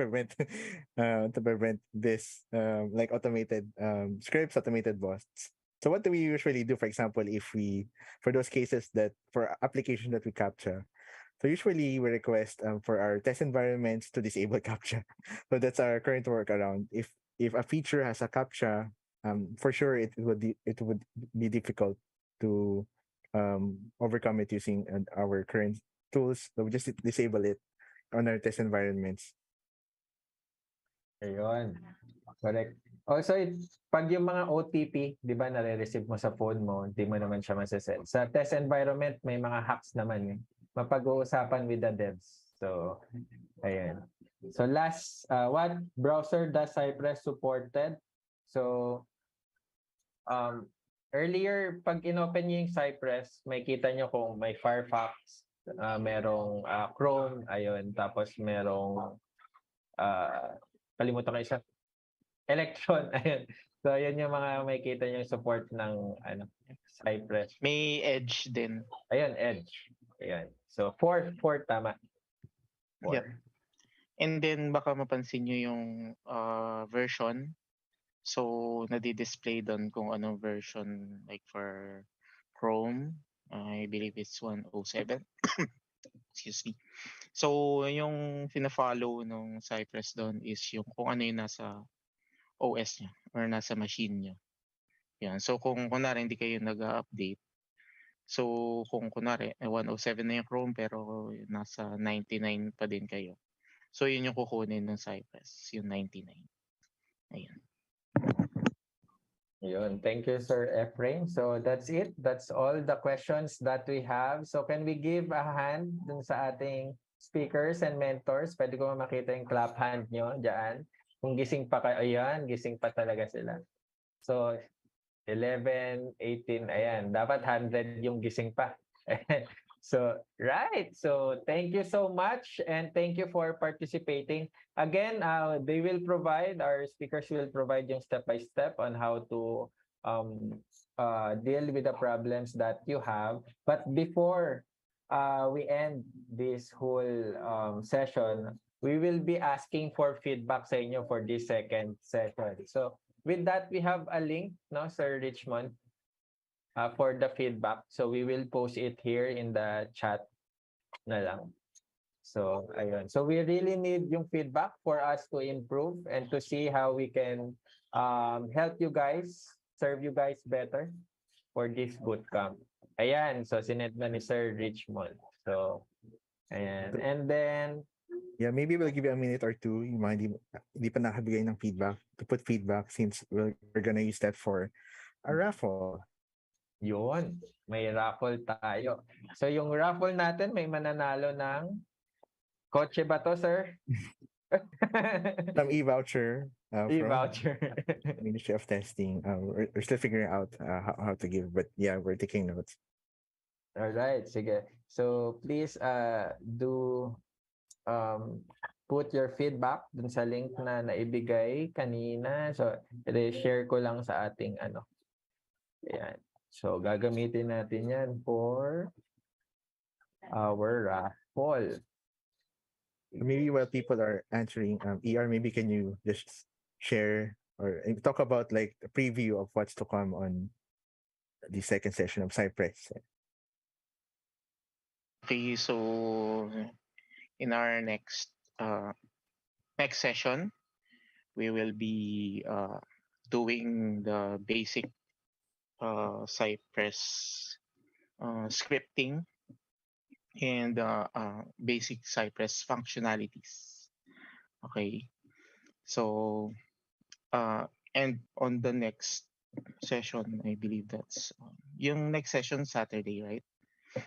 prevent this like automated scripts, automated bots. So what do we usually do, for example, if we, for those cases that, for application that we capture, so usually we request for our test environments to disable CAPTCHA. So that's our current workaround. If a feature has a CAPTCHA, for sure it would be difficult to overcome it using our current tools. So we just disable it on our test environments. Ayun. Correct. Also, pag yung mga OTP, di ba, nare-receive mo sa phone mo, hindi mo naman siya masasend. Sa test environment, may mga hacks naman. Mapag-uusapan with the devs. So, ayan. So, last, what browser does Cypress supported? So, earlier, pag inopen nyo yung Cypress, may kita nyo kung may Firefox, merong Chrome, ayun, tapos merong, kalimutan ko isa, Electron, ayun. So, ayan yung mga may kita yung support ng Cypress. May Edge din. Ayun, Edge. Ayun. So, 4 tama. 4. Yep. And then baka mapansin nyo yung version. So, nadi-display doon kung anong version, like for Chrome. I believe it's 107. Excuse me. So, yung fina-follow ng Cypress doon is yung kung ano yung nasa OS niya or nasa machine niyo. Yan. So, kung kunwari hindi kayo nag-update, so kung kunwari 107 na yung Chrome pero nasa 99 pa din kayo. So, yun yung kukunin ng Cypress, yung 99. Ayan. Ayun. Thank you, Sir Efrain. So, that's it. That's all the questions that we have. So, can we give a hand dun sa ating speakers and mentors? Pwede ko makita yung clap hand nyo dyan. Kung gising pa kayo, ayan, gising pa talaga sila. So, 11, 18, ayan. Dapat 100 yung gising pa. So, right. So, thank you so much and thank you for participating. Again, they will provide, our speakers will provide yung step-by-step on how to deal with the problems that you have. But before we end this whole session, we will be asking for feedback sa inyo for this second session. So, with that, we have a link, no, Sir Richmond, for the feedback. So, we will post it here in the chat na lang. So, ayun. So, we really need yung feedback for us to improve and to see how we can help you guys, serve you guys better for this bootcamp. Ayan. So, sinend na ni Sir Richmond. So, ayan. And then, yeah, maybe we'll give you a minute or two, yung mga hindi pa nakabigay ng feedback, to put feedback since we're gonna use that for a raffle. yun. May raffle tayo. So, yung raffle natin, may mananalo ng kotse ba to, sir? Some e-voucher from E-voucher. Ministry of Testing. We're still figuring out how to give, but yeah, we're taking notes. All right, sige. So, please do put your feedback dun sa link na naibigay kanina. So, i-share ko lang sa ating Ayan. So, gagamitin natin yan for our raffle. Maybe while people are answering, ER, maybe can you just share or talk about like a preview of what's to come on the second session of Cypress? Okay, so in our next session, we will be doing the basic Cypress scripting and basic Cypress functionalities. Okay, so and on the next session, I believe that's yung next session Saturday, right?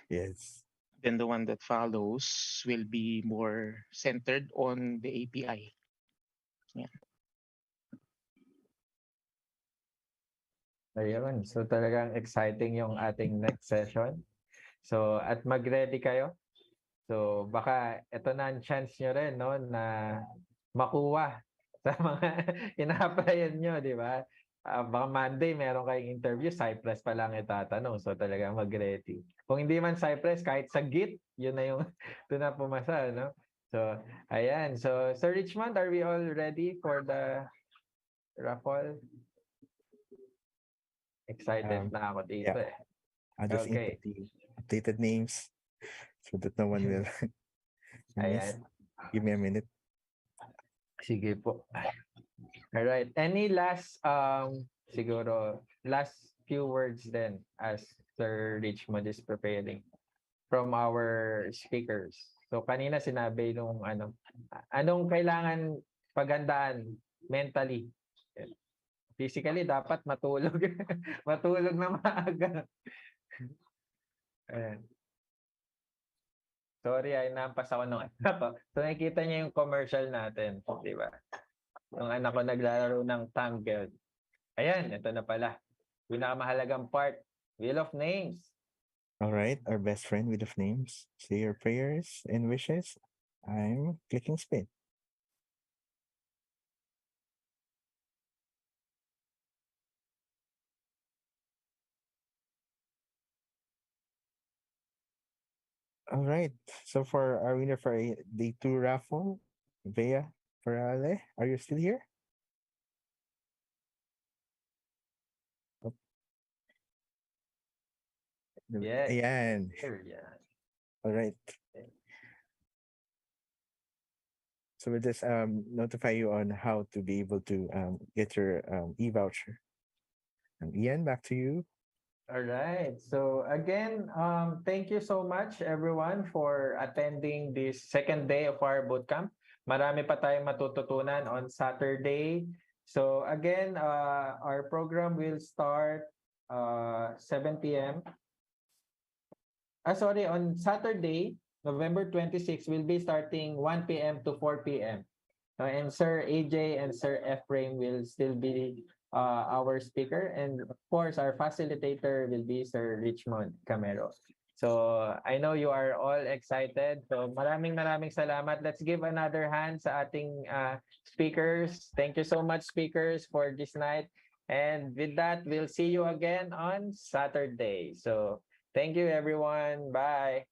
Yes. Then the one that follows will be more centered on the API. Yeah. Ayun. So, talagang exciting yung ating next session. So, at mag-ready kayo. So, baka ito na ang chance nyo rin, no, na makuha sa mga ina-applyan nyo, di ba? Baka Monday, meron kayong interview, Cypress pa lang itatanong. So, talagang mag-ready. Kung hindi man Cypress, kahit sa Git, yun na yung doon na pumasa, no? So, ayan. So, Sir Richmond, are we all ready for the raffle? Excited na ako dito yeah. eh. I'll just Okay. input the updated names so that no one will miss. Ayan. Give me a minute. Sige po. All right. Any last siguro last few words then as Sir Richmond is preparing from our speakers. So kanina sinabi nung anong kailangan paghandaan mentally. Physically dapat matulog. Matulog na maaga. Ayan. Sorry, ay nampas ako nung So nakikita niyo yung commercial natin, di ba? Yung anak ko naglalaro ng Tangled. Ayan, ito na pala. Pinakamahalagang part, Wheel of Names. All right, our best friend with of names. Say your prayers and wishes. I'm clicking spin. All right. So for our winner for day 2 raffle, Bea Ferrale, are you still here? Oh. Yes. Ayan. Here, yeah. All right. So we'll just notify you on how to be able to get your e-voucher. Ian, back to you. All right. So again, thank you so much everyone for attending this second day of our bootcamp. Marami pa tayong matututunan on Saturday. So again, our program will start 7 p.m. Sorry, on Saturday, November 26, we'll be starting 1 p.m. to 4 p.m. And Sir AJ and Sir Ephraim will still be our speaker. And of course, our facilitator will be Sir Richmond Camero. So I know you are all excited. So maraming salamat. Let's give another hand sa ating speakers. Thank you so much, speakers, for this night. And with that, we'll see you again on Saturday. So thank you, everyone. Bye.